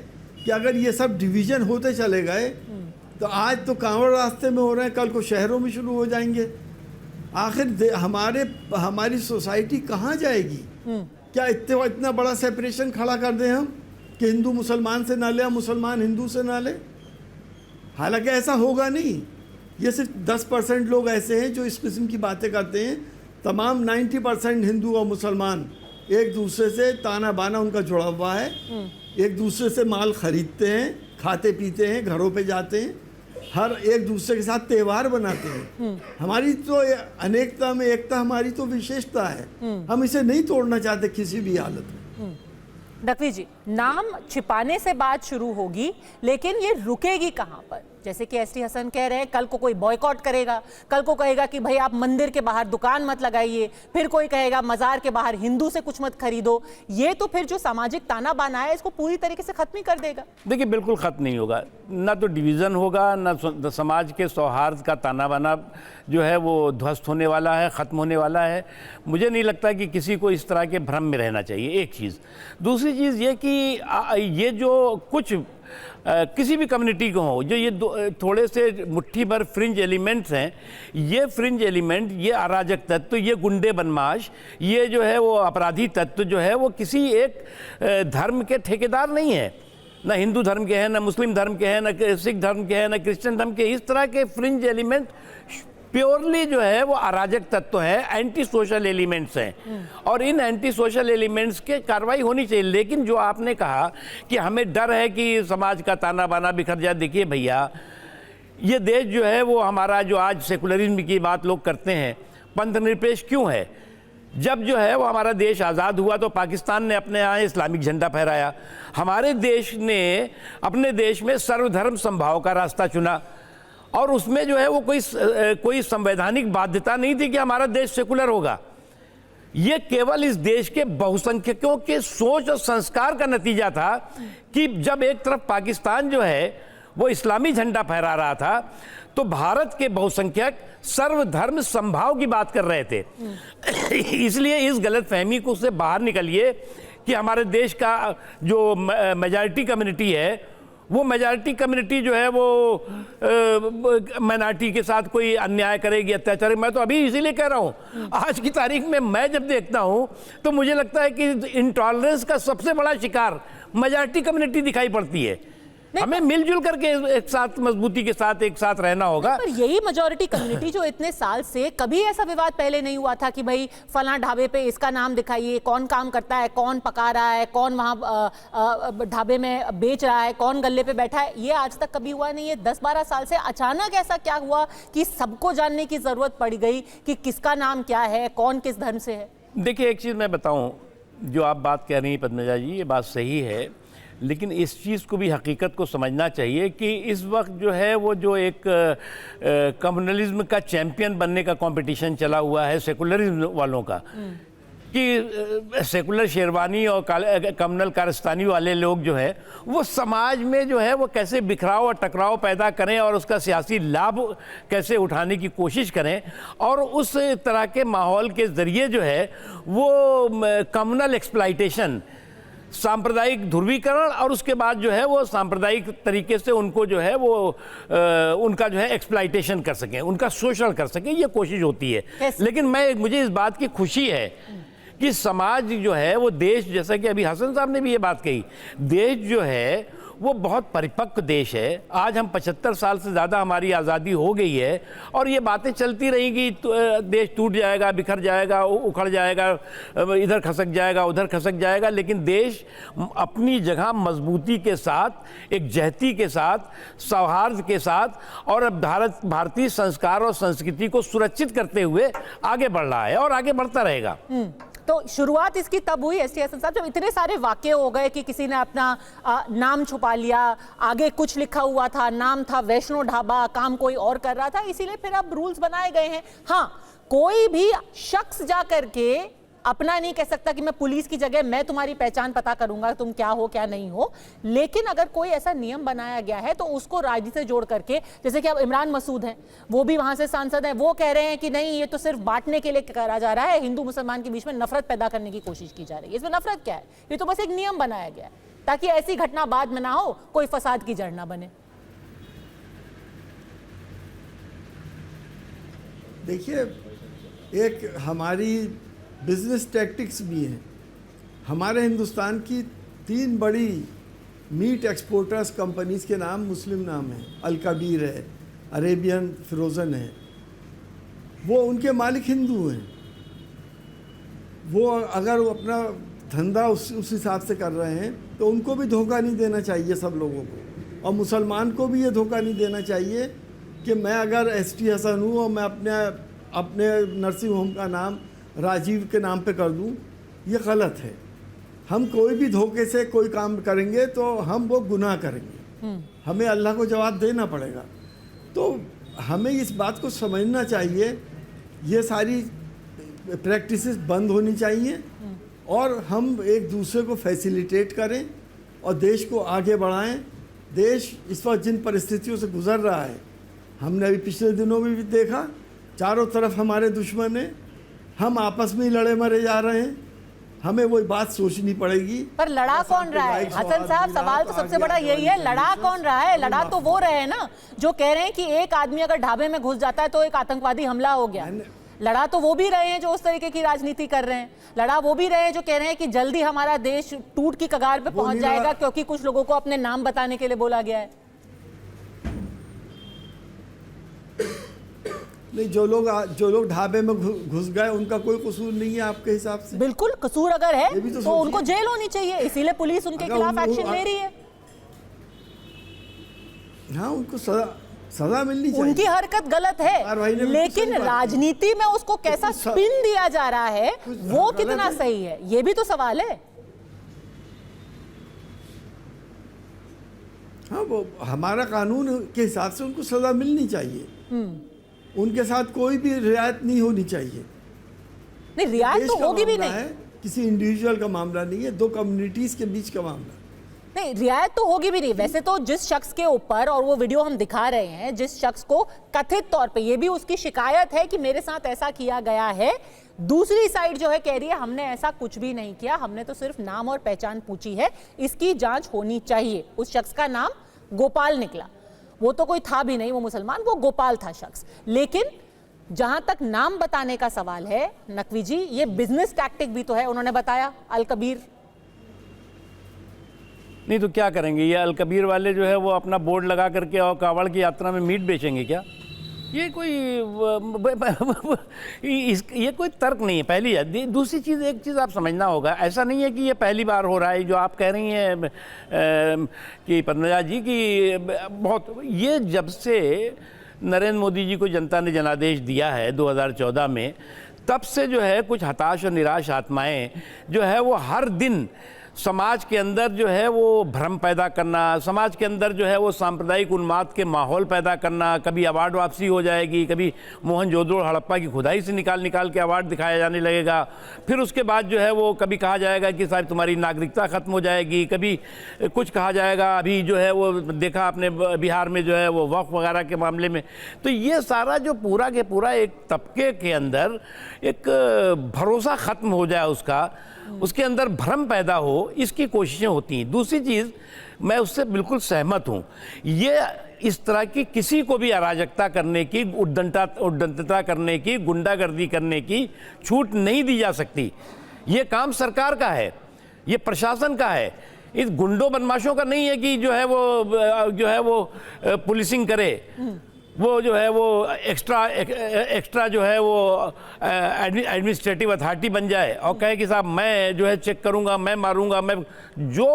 Speaker 9: कि अगर ये सब डिवीज़न होते चले गए, तो आज तो कांवड़ रास्ते में हो रहे हैं, कल को शहरों में शुरू हो जाएंगे। आखिर हमारी सोसाइटी कहाँ जाएगी? क्या इतना बड़ा सेपरेशन खड़ा कर दें हम कि हिंदू मुसलमान से ना ले, मुसलमान हिंदू से ना ले? हालांकि ऐसा होगा नहीं। ये सिर्फ 10% लोग ऐसे हैं जो इस किस्म की बातें करते हैं। तमाम 90% हिंदू और मुसलमान एक दूसरे से ताना बाना उनका जुड़ा हुआ है, एक दूसरे से माल खरीदते हैं, खाते पीते हैं, घरों पे जाते हैं, हर एक दूसरे के साथ त्यौहार बनाते हैं। हमारी तो अनेकता में एकता हमारी तो विशेषता है, हम इसे नहीं तोड़ना चाहते किसी भी हालत में।
Speaker 1: नकवी जी, नाम छिपाने से बात शुरू होगी, लेकिन ये रुकेगी कहाँ पर? जैसे कि एसटी हसन कह रहे हैं, कल को कोई बॉयकॉट करेगा, कल को कहेगा कि भाई आप मंदिर के बाहर दुकान मत लगाइए, फिर कोई कहेगा मजार के बाहर हिंदू से कुछ मत खरीदो। ये तो फिर जो सामाजिक ताना बाना है इसको पूरी तरीके से खत्म ही कर देगा।
Speaker 3: देखिए, बिल्कुल खत्म नहीं होगा, ना तो डिवीज़न होगा, ना समाज के सौहार्द का ताना बाना जो है वो ध्वस्त होने वाला है, ख़त्म होने वाला है। मुझे नहीं लगता कि किसी को इस तरह के भ्रम में रहना चाहिए, एक चीज़। दूसरी चीज़ ये कि ये जो कुछ किसी भी कम्युनिटी को हो, जो ये थोड़े से मुट्ठी भर फ्रिंज एलिमेंट्स हैं, ये फ्रिंज एलिमेंट, ये अराजक तत्व, ये गुंडे बदमाश, ये जो है वो अपराधी तत्व जो है वो किसी एक धर्म के ठेकेदार नहीं है। ना हिंदू धर्म के हैं, ना मुस्लिम धर्म के हैं, ना सिख धर्म के हैं, ना क्रिश्चियन धर्म के। इस तरह के फ्रिंज एलिमेंट प्योरली जो है वो अराजक तत्व है, एंटी सोशल एलिमेंट्स हैं, और इन एंटी सोशल एलिमेंट्स के कार्रवाई होनी चाहिए। लेकिन जो आपने कहा कि हमें डर है कि समाज का ताना बाना बिखर जाए, देखिए भैया, ये देश जो है वो हमारा, जो आज सेकुलरिज्म की बात लोग करते हैं, पंथनिरपेक्ष क्यों है? जब जो है वो हमारा देश आज़ाद हुआ तो पाकिस्तान ने अपने यहाँ इस्लामिक झंडा फहराया। हमारे देश ने अपने देश में सर्वधर्म समभाव का रास्ता चुना, और उसमें जो है वो कोई संवैधानिक बाध्यता नहीं थी कि हमारा देश सेकुलर होगा। ये केवल इस देश के बहुसंख्यकों के सोच और संस्कार का नतीजा था कि जब एक तरफ पाकिस्तान जो है वो इस्लामी झंडा फहरा रहा था, तो भारत के बहुसंख्यक सर्वधर्म समभाव की बात कर रहे थे। इसलिए इस गलतफहमी को से बाहर निकलिए कि हमारे देश का जो मेजॉरिटी कम्युनिटी है, वो मेजॉरिटी कम्युनिटी जो है वो माइनॉरिटी के साथ कोई अन्याय करेगी, अत्याचार। मैं तो अभी इसीलिए कह रहा हूँ, आज की तारीख में मैं जब देखता हूँ तो मुझे लगता है कि इंटॉलरेंस का सबसे बड़ा शिकार मेजॉरिटी कम्युनिटी दिखाई पड़ती है। हमें मिलजुल करके एक साथ, मजबूती के साथ एक साथ रहना होगा।
Speaker 1: पर यही मेजॉरिटी कम्युनिटी जो इतने साल से, कभी ऐसा विवाद पहले नहीं हुआ था कि भाई फलां ढाबे पे इसका नाम दिखाइए, कौन काम करता है, कौन पका रहा है, कौन वहाँ ढाबे में बेच रहा है, कौन गल्ले पे बैठा है, ये आज तक कभी हुआ नहीं है। 10-12 साल से अचानक ऐसा क्या हुआ कि सबको जानने की जरूरत पड़ गई कि किसका नाम क्या है, कौन किस धर्म से है?
Speaker 3: देखिए, एक चीज़ मैं बताऊँ, जो आप बात कह रही हैं पद्मजा जी, ये बात सही है, लेकिन इस चीज़ को भी, हकीकत को समझना चाहिए कि इस वक्त जो है वो जो एक कम्युनलिज्म का चैंपियन बनने का कंपटीशन चला हुआ है सेकुलरिज्म वालों का, कि सेकुलर शेरवानी और कम्युनल कारस्तानी वाले लोग जो है वो समाज में जो है वो कैसे बिखराव और टकराव पैदा करें और उसका सियासी लाभ कैसे उठाने की कोशिश करें, और उस तरह के माहौल के ज़रिए जो है वो कम्युनल एक्सप्लॉइटेशन, सांप्रदायिक ध्रुवीकरण, और उसके बाद जो है वो सांप्रदायिक तरीके से उनको जो है वो उनका जो है एक्सप्लॉइटेशन कर सकें, उनका शोषण कर सकें, ये कोशिश होती है। लेकिन मुझे इस बात की खुशी है कि समाज जो है वो, देश, जैसा कि अभी हसन साहब ने भी ये बात कही, देश जो है वो बहुत परिपक्व देश है। आज हम 75 साल से ज़्यादा हमारी आज़ादी हो गई है, और ये बातें चलती रहेंगी, देश टूट जाएगा, बिखर जाएगा, उखड़ जाएगा, इधर खसक जाएगा, उधर खसक जाएगा, लेकिन देश अपनी जगह मजबूती के साथ, एक जहती के साथ, सौहार्द के साथ, और अब भारतीय संस्कार और संस्कृति को सुरक्षित करते हुए आगे बढ़ रहा है और आगे बढ़ता रहेगा।
Speaker 1: तो शुरुआत इसकी तब हुई एसटी हसन साहब, जब इतने सारे वाकये हो गए कि किसी ने अपना नाम छुपा लिया, आगे कुछ लिखा हुआ था, नाम था वैष्णो ढाबा, काम कोई और कर रहा था, इसीलिए फिर अब रूल्स बनाए गए हैं। हाँ, कोई भी शख्स जा करके अपना नहीं कह सकता कि मैं पुलिस की जगह मैं तुम्हारी पहचान पता करूंगा, तुम क्या हो क्या नहीं हो, लेकिन अगर कोई ऐसा नियम बनाया गया है तो उसको राजनीति से जोड़ करके, जैसे कि अब इमरान मसूद हैं, वो भी वहां से सांसद हैं, वो कह रहे हैं कि नहीं, ये तो सिर्फ बांटने के लिए करा जा रहा है, हिंदू मुसलमान के बीच में नफरत पैदा करने की कोशिश की जा रही है। इसमें नफरत क्या है? ये तो बस एक नियम बनाया गया है ताकि ऐसी घटना बाद में ना हो, कोई फसाद की जड़ ना बने।
Speaker 9: देखिए, एक हमारी बिजनेस टैक्टिक्स भी हैं। हमारे हिंदुस्तान की 3 बड़ी मीट एक्सपोर्टर्स कंपनीज के नाम मुस्लिम नाम हैं। अल कबीर है, अरेबियन फ्रोज़न है, वो उनके मालिक हिंदू हैं। वो अगर वो अपना धंधा उस हिसाब से कर रहे हैं तो उनको भी धोखा नहीं देना चाहिए सब लोगों को। और मुसलमान को भी ये धोखा नहीं देना चाहिए कि मैं अगर एसटी हसन हूँ और मैं अपने नर्सिंग होम का नाम राजीव के नाम पे कर दूँ, ये गलत है। हम कोई भी धोखे से कोई काम करेंगे तो हम वो गुनाह करेंगे, हमें अल्लाह को जवाब देना पड़ेगा। तो हमें इस बात को समझना चाहिए, ये सारी प्रैक्टिसेस बंद होनी चाहिए और हम एक दूसरे को फैसिलिटेट करें और देश को आगे बढ़ाएं। देश इस वक्त जिन परिस्थितियों से गुजर रहा है, हमने अभी पिछले दिनों में भी देखा, चारों तरफ हमारे दुश्मन हैं, हम आपस में ही लड़े मरे जा रहे हैं। हमें वही बात सोचनी पड़ेगी।
Speaker 1: पर लड़ा कौन रहा है हसन साहब? सवाल तो सबसे बड़ा यही है, लड़ा कौन रहा है? लड़ा तो वो रहे हैं ना जो कह रहे हैं कि एक आदमी अगर ढाबे में घुस जाता है तो एक आतंकवादी हमला हो गया। लड़ा तो वो भी रहे हैं जो उस तरीके की राजनीति कर रहे हैं। लड़ा वो भी रहे हैं जो कह रहे हैं कि जल्दी हमारा देश टूट की कगार पे पहुंच जाएगा क्योंकि कुछ लोगों को अपने नाम बताने के लिए बोला गया है।
Speaker 9: नहीं, जो लोग ढाबे में घुस गए उनका कोई कसूर नहीं है आपके हिसाब से?
Speaker 1: बिल्कुल कसूर अगर है तो उनको जेल होनी चाहिए, इसीलिए पुलिस उनके खिलाफ एक्शन ले रही है।
Speaker 9: हाँ, उनको सजा मिलनी चाहिए।
Speaker 1: उनकी हरकत गलत है, लेकिन राजनीति में उसको कैसा स्पिन दिया जा रहा है वो कितना सही है, ये भी तो सवाल है।
Speaker 9: हाँ, वो हमारा कानून के हिसाब से उनको सजा मिलनी चाहिए। उनके साथ कोई भी रियायत नहीं होनी चाहिए।
Speaker 1: नहीं, रियायत तो होगी भी नहीं।
Speaker 9: किसी इंडिविजुअल का मामला नहीं है, दो कम्युनिटीज के बीच का मामला।
Speaker 1: नहीं, रियायत तो होगी भी नहीं। वैसे तो जिस शख्स के ऊपर, और वो वीडियो हम दिखा रहे हैं, जिस शख्स को कथित तौर पे ये भी उसकी शिकायत है कि मेरे साथ ऐसा किया गया है, दूसरी साइड जो है कह रही है हमने ऐसा कुछ भी नहीं किया, हमने तो सिर्फ नाम और पहचान पूछी है, इसकी जांच होनी चाहिए। उस शख्स का नाम गोपाल निकला, वो तो कोई था भी नहीं, वो मुसलमान, वो गोपाल था शख्स। लेकिन जहां तक नाम बताने का सवाल है नकवी जी, ये बिजनेस टैक्टिक भी तो है। उन्होंने बताया अल कबीर।
Speaker 3: नहीं तो क्या करेंगे ये अल कबीर वाले जो है वो अपना बोर्ड लगा करके और कावड़ की यात्रा में मीट बेचेंगे क्या? ये कोई ये कोई तर्क नहीं है, पहली है। दूसरी चीज़, एक चीज़ आप समझना होगा, ऐसा नहीं है कि ये पहली बार हो रहा है जो आप कह रही हैं कि पद्मजा जी की बहुत, ये जब से नरेंद्र मोदी जी को जनता ने जनादेश दिया है 2014 में, तब से जो है कुछ हताश और निराश आत्माएं जो है वो हर दिन समाज के अंदर जो है वो भ्रम पैदा करना, समाज के अंदर जो है वो सांप्रदायिक उन्माद के माहौल पैदा करना, कभी अवार्ड वापसी हो जाएगी, कभी मोहनजोदड़ो हड़प्पा की खुदाई से निकाल के अवार्ड दिखाया जाने लगेगा, फिर उसके बाद जो है वो कभी कहा जाएगा कि साहब तुम्हारी नागरिकता ख़त्म हो जाएगी, कभी कुछ कहा जाएगा। अभी जो है वो देखा आपने बिहार में जो है वो वक्फ वगैरह के मामले में। तो ये सारा जो पूरा के पूरा एक तबके के अंदर एक भरोसा ख़त्म हो जाए, उसके अंदर भ्रम पैदा हो, इसकी कोशिशें होती हैं। दूसरी चीज़, मैं उससे बिल्कुल सहमत हूँ, ये इस तरह की किसी को भी अराजकता करने की, उद्दंडता करने की, गुंडागर्दी करने की छूट नहीं दी जा सकती। ये काम सरकार का है, ये प्रशासन का है, इस गुंडों बदमाशों का नहीं है कि जो है वो पुलिसिंग करे, वो जो है वो एक्स्ट्रा जो है वो एडमिनिस्ट्रेटिव अथॉरिटी बन जाए और कहे कि साहब मैं जो है चेक करूंगा, मैं मारूंगा। मैं जो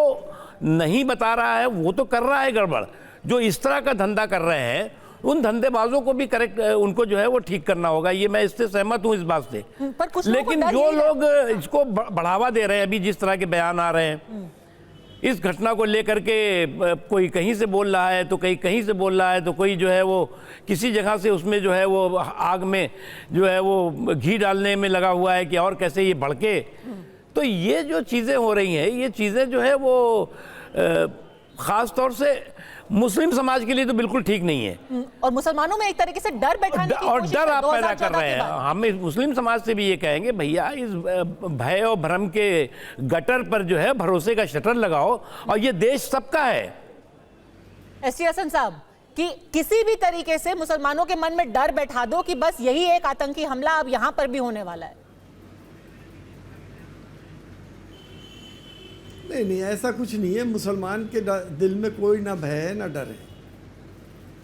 Speaker 3: नहीं बता रहा है वो तो कर रहा है गड़बड़। जो इस तरह का धंधा कर रहे हैं उन धंधेबाजों को भी करेक्ट, उनको जो है वो ठीक करना होगा। ये मैं इससे सहमत हूँ इस बात से। लेकिन जो लोग इसको बढ़ावा दे रहे हैं, अभी जिस तरह के बयान आ रहे हैं इस घटना को लेकर के, कोई कहीं से बोल रहा है तो कहीं से बोल रहा है, तो कोई जो है वो किसी जगह से उसमें जो है वो आग में जो है वो घी डालने में लगा हुआ है कि और कैसे ये भड़के। तो ये जो चीज़ें हो रही हैं, ये चीज़ें जो है वो ख़ास तौर से मुस्लिम समाज के लिए तो बिल्कुल ठीक नहीं है।
Speaker 1: और मुसलमानों में एक तरीके से डर बैठाने की
Speaker 3: और
Speaker 1: कोशिश
Speaker 3: डर
Speaker 1: है
Speaker 3: आप पैदा कर रहे हैं। हम इस मुस्लिम समाज से भी ये कहेंगे, भैया इस भय और भ्रम के गटर पर जो है भरोसे का शटर लगाओ, और ये देश सबका है।
Speaker 1: एसटी हसन साहब, कि किसी भी तरीके से मुसलमानों के मन में डर बैठा दो कि बस यही एक आतंकी हमला अब यहां पर भी होने वाला है।
Speaker 9: नहीं, ऐसा कुछ नहीं है। मुसलमान के दिल में कोई ना भय है ना डर है।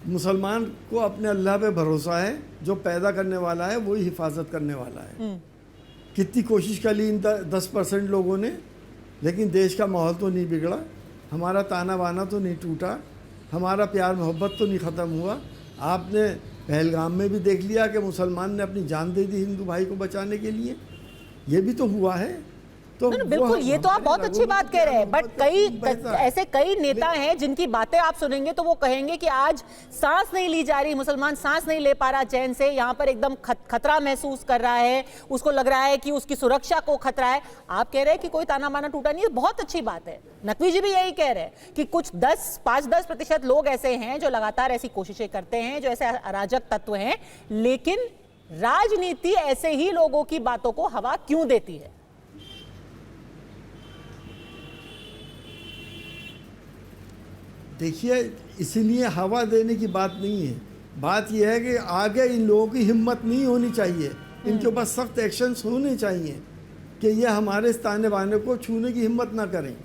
Speaker 9: मुसलमान को अपने अल्लाह पे भरोसा है, जो पैदा करने वाला है वही हिफाजत करने वाला है। कितनी कोशिश कर ली इन 10% लोगों ने, लेकिन देश का माहौल तो नहीं बिगड़ा, हमारा ताना बाना तो नहीं टूटा। हमारा प्यार मोहब्बत तो नहीं ख़त्म हुआ। आपने पहलगाम में भी देख लिया कि मुसलमान ने अपनी जान दे दी हिंदू भाई को बचाने के लिए, ये भी तो हुआ है। तो
Speaker 1: बिल्कुल, ये तो आप बहुत अच्छी बात कह रहे हैं, बट ऐसे कई नेता हैं जिनकी बातें आप सुनेंगे तो वो कहेंगे कि आज सांस नहीं ली जा रही, मुसलमान सांस नहीं ले पा रहा चैन से, यहाँ पर एकदम खतरा महसूस कर रहा है, उसको लग रहा है कि उसकी सुरक्षा को खतरा है। आप कह रहे हैं कि कोई ताना बाना टूटा नहीं है, बहुत अच्छी बात है। नकवी जी भी यही कह रहे हैं कि कुछ 5-10% लोग ऐसे हैं जो लगातार ऐसी कोशिशें करते हैं, जो ऐसे अराजक तत्व हैं, लेकिन राजनीति ऐसे ही लोगों की बातों को हवा क्यों देती है?
Speaker 9: देखिए, इसीलिए हवा देने की बात नहीं है, बात यह है कि आगे इन लोगों की हिम्मत नहीं होनी चाहिए, इनके ऊपर सख्त एक्शंस होने चाहिए कि ये हमारे ताने बाने को छूने की हिम्मत ना करें,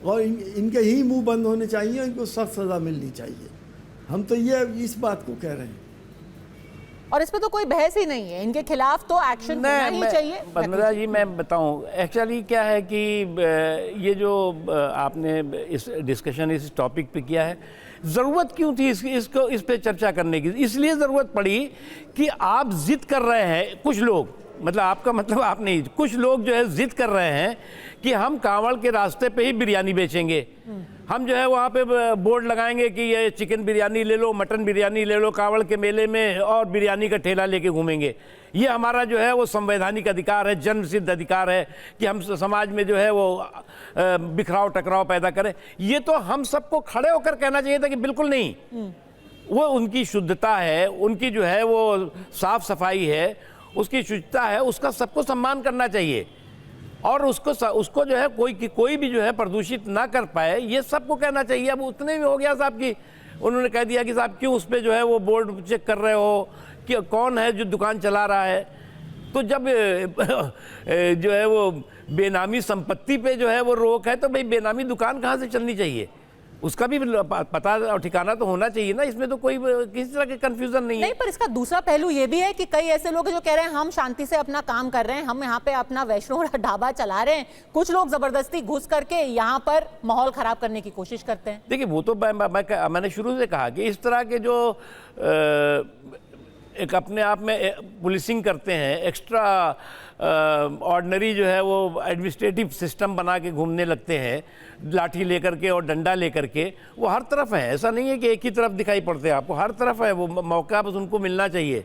Speaker 9: और इनके ही मुंह बंद होने चाहिए, इनको सख्त सज़ा मिलनी चाहिए। हम तो ये इस बात को कह रहे हैं,
Speaker 1: और इसमें तो कोई बहस ही नहीं है, इनके खिलाफ तो एक्शन होना ही चाहिए।
Speaker 3: बंदरा जी, मैं बताऊं एक्चुअली क्या है कि ये जो आपने इस डिस्कशन इस टॉपिक पे किया है, ज़रूरत क्यों थी इसको इस पे चर्चा करने की? इसलिए ज़रूरत पड़ी कि आप जिद कर रहे हैं, कुछ लोग, मतलब आपका मतलब आप नहीं, कुछ लोग जो है जिद कर रहे हैं कि हम कांवड़ के रास्ते पे ही बिरयानी बेचेंगे, हम जो है वहाँ पे बोर्ड लगाएंगे कि ये चिकन बिरयानी ले लो, मटन बिरयानी ले लो कांवड़ के मेले में, और बिरयानी का ठेला लेके घूमेंगे। ये हमारा जो है वो संवैधानिक अधिकार है, जन्म सिद्ध अधिकार है कि हम समाज में जो है वो बिखराव टकराव पैदा करें। ये तो हम सबको खड़े होकर कहना चाहिए था कि बिल्कुल नहीं, वो उनकी शुद्धता है, उनकी जो है वो साफ सफाई है, उसकी शुद्धता है, उसका सबको सम्मान करना चाहिए, और उसको जो है कोई भी जो है प्रदूषित ना कर पाए, ये सबको कहना चाहिए। अब उतने में हो गया साहब कि उन्होंने कह दिया कि साहब क्यों उस पर जो है वो बोर्ड चेक कर रहे हो कि कौन है जो दुकान चला रहा है। तो जब जो है वो बेनामी संपत्ति पे जो है वो रोक है, तो भाई बेनामी दुकान कहाँ से चलनी चाहिए, उसका भी पता और ठिकाना तो होना चाहिए ना। इसमें तो कोई किसी तरह के कंफ्यूजन नहीं है।
Speaker 1: नहीं, पर इसका दूसरा पहलू ये भी है कि कई ऐसे लोग हैं जो कह रहे हैं हम शांति से अपना काम कर रहे हैं, हम यहाँ पे अपना वैष्णो ढाबा चला रहे हैं, कुछ लोग जबरदस्ती घुस करके यहाँ पर माहौल खराब करने की कोशिश करते हैं।
Speaker 3: देखिए, वो तो मैंने शुरू से कहा कि इस तरह के जो एक अपने आप में पुलिसिंग करते हैं, एक्स्ट्रा ऑर्डिनरी जो है वो एडमिनिस्ट्रेटिव सिस्टम बना के घूमने लगते हैं, लाठी लेकर के और डंडा लेकर के, वो हर तरफ है। ऐसा नहीं है कि एक ही तरफ दिखाई पड़ते हैं आपको, हर तरफ है, वो मौका बस उनको मिलना चाहिए।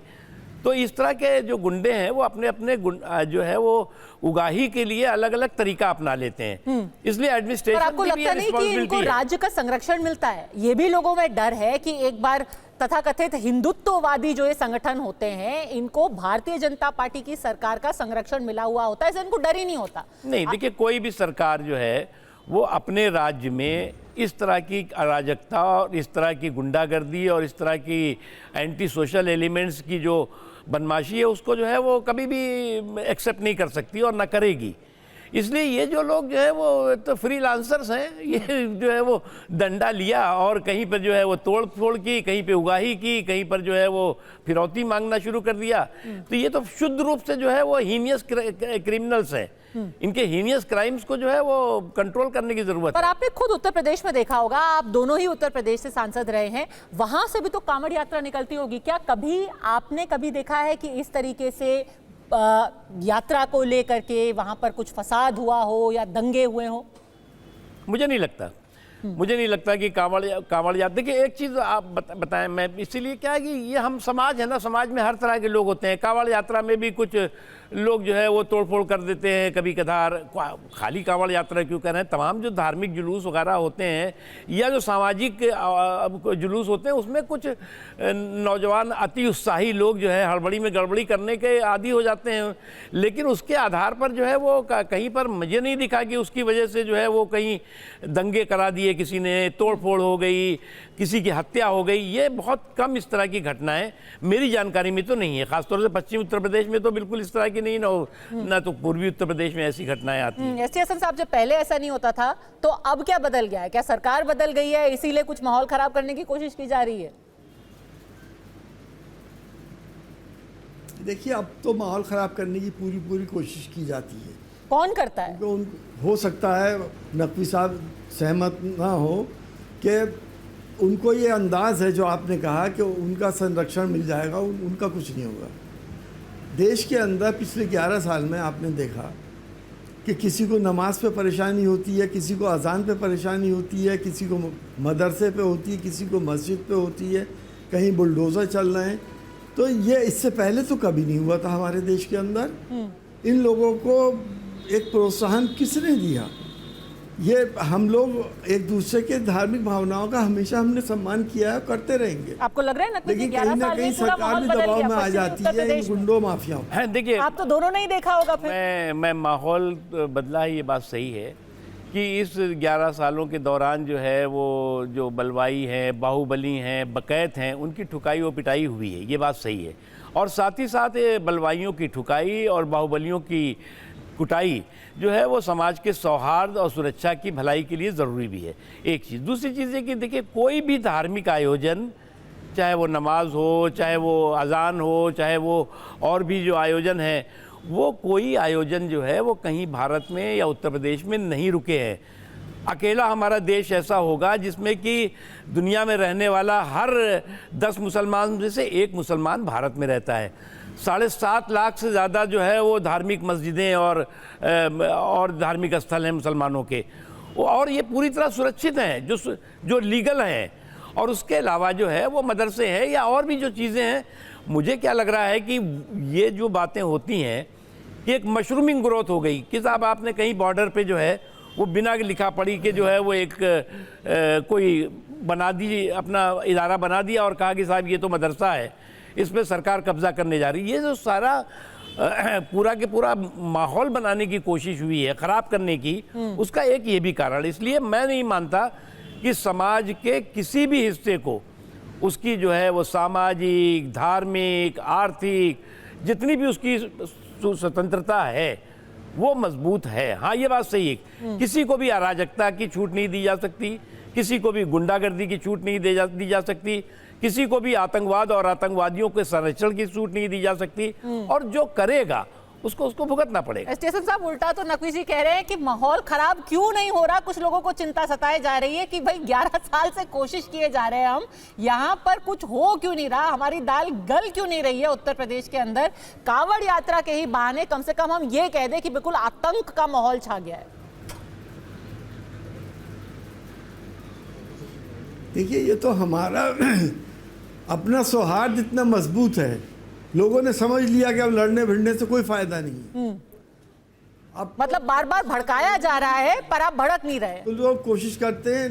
Speaker 3: तो इस तरह के जो गुंडे हैं वो अपने अपने जो है वो उगाही के लिए अलग अलग तरीका अपना लेते हैं, इसलिए एडमिनिस्ट्रेशन
Speaker 1: आपको लगता नहीं कि इनको राज्य का संरक्षण मिलता है? ये भी लोगों में डर है कि एक बार तथाकथित हिंदुत्ववादी जो ये संगठन होते हैं, इनको भारतीय जनता पार्टी की सरकार का संरक्षण मिला हुआ होता है, इससे इनको डर ही नहीं होता।
Speaker 3: नहीं, देखिए, कोई भी सरकार जो है वो अपने राज्य में इस तरह की अराजकता और इस तरह की गुंडागर्दी और इस तरह की एंटी सोशल एलिमेंट्स की जो बदमाशी है, उसको जो है वो कभी भी एक्सेप्ट नहीं कर सकती और ना करेगी। इसलिए ये जो लोग जो है वो तो फ्रीलांसर्स हैं, ये जो है वो डंडा लिया और कहीं पर जो है वो तोड़ फोड़ की, कहीं पे उगाही की, कहीं पर जो है वो फिरौती मांगना शुरू कर दिया। तो ये तो शुद्ध रूप से जो है वो हीनियस क्रिमिनल्स हैं। इनके हीनियस क्राइम्स को जो है वो कंट्रोल करने की जरूरत है।
Speaker 1: पर आपने खुद उत्तर प्रदेश में देखा होगा, आप दोनों ही उत्तर प्रदेश से सांसद रहे हैं, वहां से भी तो कांवड़ यात्रा निकलती होगी। क्या आपने कभी देखा है कि इस तरीके से यात्रा को लेकर के वहां पर कुछ फसाद हुआ हो या दंगे हुए हो?
Speaker 3: मुझे नहीं लगता कि कांवड़ यात्रा। देखिए, एक चीज़ आप बताएं, मैं इसीलिए क्या है कि ये हम समाज है ना, समाज में हर तरह के लोग होते हैं। कांवड़ यात्रा में भी कुछ लोग जो है वो तोड़फोड़ कर देते हैं कभी कभार। खाली कांवड़ यात्रा क्यों कर रहे हैं, तमाम जो धार्मिक जुलूस वगैरह होते हैं या जो सामाजिक जुलूस होते हैं, उसमें कुछ नौजवान अति उत्साही लोग जो है हड़बड़ी में गड़बड़ी करने के आदी हो जाते हैं। लेकिन उसके आधार पर जो है वो कहीं पर मुझे नहीं दिखा कि उसकी वजह से जो है वो कहीं दंगे करा दिए किसी ने, तोड़फोड़ हो गई, किसी की हत्या हो गई। ये बहुत कम इस तरह की घटनाएं मेरी जानकारी में तो नहीं है। खासतौर से पश्चिमी उत्तर प्रदेश में तो बिल्कुल इस तरह की नहीं ना तो पूर्वी उत्तर प्रदेश में ऐसी घटनाएं आती हैं।
Speaker 1: एसटी हसन साहब, जब पहले ऐसा नहीं होता था तो अब क्या बदल गया है? क्या सरकार बदल गई है इसीलिए कुछ माहौल खराब करने की कोशिश की जा रही है?
Speaker 9: देखिए, अब तो माहौल ख़राब करने की पूरी कोशिश की जाती है।
Speaker 1: कौन करता है?
Speaker 9: तो हो सकता है नकवी साहब सहमत ना हो कि उनको ये अंदाज है जो आपने कहा कि उनका संरक्षण मिल जाएगा, उनका कुछ नहीं होगा। देश के अंदर पिछले 11 साल में आपने देखा कि किसी को नमाज पे परेशानी होती है, किसी को अजान पे परेशानी होती है, किसी को मदरसे पे होती है, किसी को मस्जिद पे होती है, कहीं बुलडोज़र चल रहे हैं। तो ये इससे पहले तो कभी नहीं हुआ था हमारे देश के अंदर। इन लोगों को एक प्रोत्साहन किसने दिया? ये हम लोग एक दूसरे के धार्मिक भावनाओं का हमेशा हमने सम्मान किया है, करते रहेंगे।
Speaker 1: आपको लग रहा है नकवी जी
Speaker 9: लेकिन
Speaker 1: 11
Speaker 9: कहीं ना
Speaker 1: साल
Speaker 9: कहीं
Speaker 1: में पूरा
Speaker 9: सरकार
Speaker 1: माहौल
Speaker 9: भी
Speaker 1: बदल
Speaker 9: दबाव
Speaker 1: गया
Speaker 9: में आ
Speaker 1: पश्चिमी
Speaker 9: जाती
Speaker 1: उत्तर
Speaker 9: है इन
Speaker 1: प्रदेश में।
Speaker 9: गुंडों माफियाओं।
Speaker 3: हैं, देखिए
Speaker 1: आप तो दोनों नहीं देखा होगा फिर।
Speaker 3: मैं माहौल बदला है, ये बात सही है कि इस 11 सालों के दौरान जो है वो जो बलवाई हैं, बाहुबली हैं, बकैत हैं, उनकी ठुकाई व पिटाई हुई है, ये बात सही है। और साथ ही साथ ये बलवाइयों की ठुकाई और बाहुबलियों की कुटाई जो है वो समाज के सौहार्द और सुरक्षा की भलाई के लिए ज़रूरी भी है, एक चीज़। दूसरी चीज़ है कि देखिए कोई भी धार्मिक आयोजन, चाहे वो नमाज हो, चाहे वो अजान हो, चाहे वो और भी जो आयोजन है, वो कोई आयोजन जो है वो कहीं भारत में या उत्तर प्रदेश में नहीं रुके हैं। अकेला हमारा देश ऐसा होगा जिसमें कि दुनिया में रहने वाला हर 10 मुसलमान में से एक मुसलमान भारत में रहता है। 7.5 लाख से ज़्यादा जो है वो धार्मिक मस्जिदें और धार्मिक स्थल हैं मुसलमानों के, और ये पूरी तरह सुरक्षित हैं, जो लीगल हैं। और उसके अलावा जो है वो मदरसे हैं या और भी जो चीज़ें हैं। मुझे क्या लग रहा है कि ये जो बातें होती हैं कि एक मशरूमिंग ग्रोथ हो गई कि साहब आपने कहीं बॉर्डर पे जो है वो बिना लिखा पढ़ी के जो है वो एक कोई बना दी, अपना इदारा बना दिया और कहा कि साहब ये तो मदरसा है, इस पर सरकार कब्जा करने जा रही है। ये जो सारा पूरा के पूरा माहौल बनाने की कोशिश हुई है, ख़राब करने की, उसका एक ये भी कारण। इसलिए मैं नहीं मानता कि समाज के किसी भी हिस्से को उसकी जो है वो सामाजिक, धार्मिक, आर्थिक जितनी भी उसकी स्वतंत्रता है वो मजबूत है। हाँ, ये बात सही है, किसी को भी अराजकता की छूट नहीं दी जा सकती, किसी को भी गुंडागर्दी की छूट नहीं दी जा सकती, किसी को भी आतंकवाद और आतंकवादियों के संरक्षण की छूट नहीं दी जा सकती, और जो करेगा उसको भुगतना पड़ेगा।
Speaker 1: स्टेशन साहब, उल्टा तो नकवी जी कह रहे हैं कि माहौल खराब क्यों नहीं हो रहा। कुछ लोगों को चिंता सताए जा रही है कि भाई 11 साल से कोशिश किए जा रहे हैं हम, यहाँ पर कुछ हो क्यों नहीं रहा, हमारी दाल गल क्यों नहीं रही है उत्तर प्रदेश के अंदर। कांवड़ यात्रा के ही बहाने कम से कम हम ये कह दें कि बिल्कुल आतंक का माहौल छा गया है।
Speaker 9: देखिए, ये तो हमारा अपना सौहार्द इतना मजबूत है, लोगों ने समझ लिया कि अब लड़ने भिड़ने से कोई फायदा नहीं। अब
Speaker 1: मतलब बार बार भड़काया जा रहा है पर आप भड़क नहीं रहे।
Speaker 9: तो लोग कोशिश करते हैं,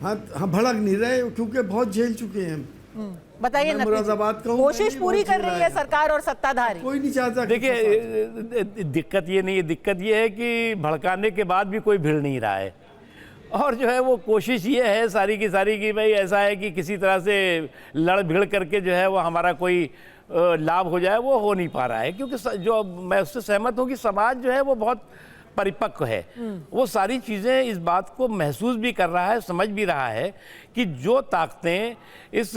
Speaker 9: हाँ भड़क नहीं रहे क्योंकि बहुत झेल चुके हैं हम।
Speaker 1: बताइए नकवी जी,
Speaker 9: मुरादाबाद का
Speaker 1: कोशिश पूरी कर रही है सरकार और सत्ताधारी।
Speaker 9: कोई नहीं चाहता।
Speaker 3: देखिए दिक्कत ये नहीं है, दिक्कत ये है कि भड़काने के बाद भी कोई भिड़ नहीं रहा है। और जो है वो कोशिश ये है सारी की सारी कि भाई ऐसा है कि किसी तरह से लड़ भिड़ करके जो है वो हमारा कोई लाभ हो जाए, वो हो नहीं पा रहा है। क्योंकि जो मैं उससे सहमत हूँ कि समाज जो है वो बहुत परिपक्व है, वो सारी चीज़ें इस बात को महसूस भी कर रहा है, समझ भी रहा है कि जो ताकतें इस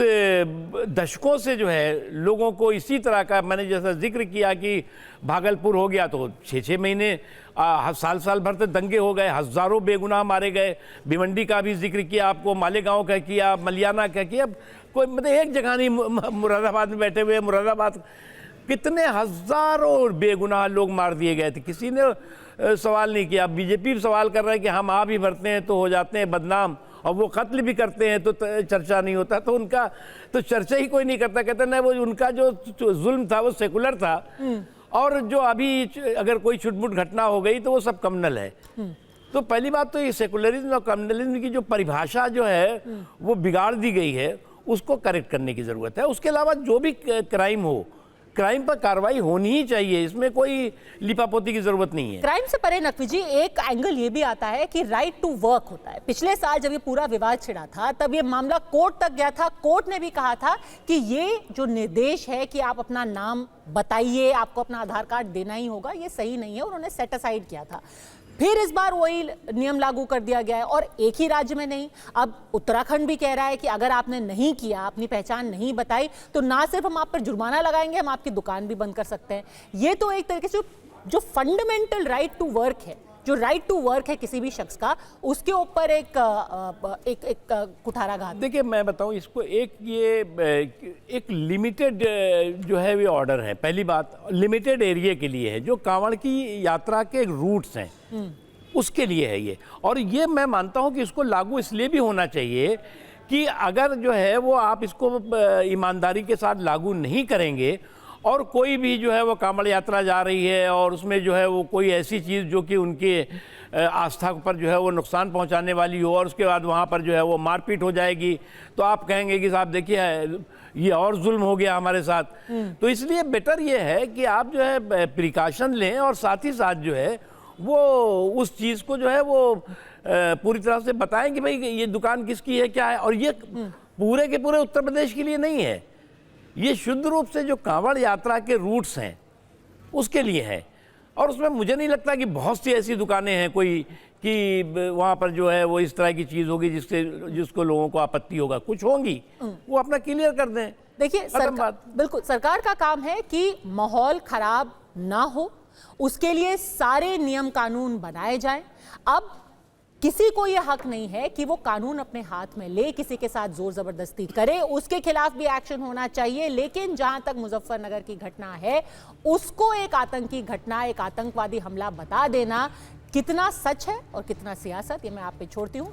Speaker 3: दशकों से जो है लोगों को इसी तरह का, मैंने जैसा जिक्र किया कि भागलपुर हो गया तो 6-6 महीने साल भर तक दंगे हो गए, हज़ारों बेगुनाह मारे गए। भिवंडी का भी जिक्र किया आपको, मालेगांव का किया, मलियाना का किया, कोई मतलब एक जगह नहीं, मुरादाबाद में बैठे हुए, मुरादाबाद कितने हज़ारों बेगुनाह लोग मार दिए गए थे, किसी ने सवाल नहीं किया। बीजेपी भी सवाल कर रहा है कि हम आप ही भरते हैं तो हो जाते हैं बदनाम, और वो कत्ल भी करते हैं तो चर्चा नहीं होता, तो उनका तो चर्चा ही कोई नहीं करता। कहते नहीं, वो उनका जो जुल्म था वो सेकुलर था, और जो अभी अगर कोई छुटमुट घटना हो गई तो वो सब कम्युनल है। तो पहली बात तो ये सेकुलरिज्म और कम्युनलिज्म की जो परिभाषा जो है वो बिगाड़ दी गई है, उसको करेक्ट करने की ज़रूरत है। उसके अलावा जो भी क्राइम हो, क्राइम पर कार्रवाई होनी ही चाहिए, इसमें कोई लिपापोती की जरूरत नहीं है।
Speaker 1: क्राइम से परे नकवी जी, एक एंगल ये भी आता है कि राइट टू वर्क होता है। पिछले साल जब ये पूरा विवाद छिड़ा था तब ये मामला कोर्ट तक गया था। कोर्ट ने भी कहा था कि ये जो निर्देश है कि आप अपना नाम बताइए, आपको अपना आधार कार्ड देना ही होगा, ये सही नहीं है, उन्होंने सेट असाइड किया था। फिर इस बार वही नियम लागू कर दिया गया है, और एक ही राज्य में नहीं, अब उत्तराखंड भी कह रहा है कि अगर आपने नहीं किया, अपनी पहचान नहीं बताई, तो ना सिर्फ हम आप पर जुर्माना लगाएंगे, हम आपकी दुकान भी बंद कर सकते हैं। ये तो एक तरीके से जो फंडामेंटल राइट टू वर्क है, जो राइट टू वर्क है किसी भी शख्स का, उसके ऊपर एक कुठाराघात।
Speaker 3: देखिए मैं बताऊं इसको, एक लिमिटेड जो है ये ऑर्डर है। पहली बात लिमिटेड एरिया के लिए है, जो कांवड़ की यात्रा के रूट्स हैं उसके लिए है ये। और ये मैं मानता हूं कि इसको लागू इसलिए भी होना चाहिए कि अगर जो है वो आप इसको ईमानदारी के साथ लागू नहीं करेंगे और कोई भी जो है वो कांवड़ यात्रा जा रही है और उसमें जो है वो कोई ऐसी चीज़ जो कि उनके आस्था पर जो है वो नुकसान पहुंचाने वाली हो और उसके बाद वहाँ पर जो है वो मारपीट हो जाएगी, तो आप कहेंगे कि साहब देखिए ये और जुल्म हो गया हमारे साथ। तो इसलिए बेटर ये है कि आप जो है प्रिकॉशन लें और साथ ही साथ जो है वो उस चीज़ को जो है वो पूरी तरह से बताएं कि भाई ये दुकान किसकी है, क्या है। और ये पूरे के पूरे उत्तर प्रदेश के लिए नहीं है, ये शुद्ध रूप से जो कांवड़ यात्रा के रूट्स हैं उसके लिए है। और उसमें मुझे नहीं लगता कि बहुत सी ऐसी दुकानें हैं कोई कि वहाँ पर जो है वो इस तरह की चीज़ होगी जिसको लोगों को आपत्ति होगा। कुछ होंगी, वो अपना क्लियर कर दें।
Speaker 1: देखिए बिल्कुल सरकार का काम है कि माहौल खराब ना हो, उसके लिए सारे नियम कानून बनाए जाएं। अब किसी को यह हक नहीं है कि वो कानून अपने हाथ में ले, किसी के साथ जोर जबरदस्ती करे, उसके खिलाफ भी एक्शन होना चाहिए। लेकिन जहां तक मुजफ्फरनगर की घटना है, उसको एक आतंकी घटना, एक आतंकवादी हमला बता देना कितना सच है और कितना सियासत, ये मैं आप पे छोड़ती हूं।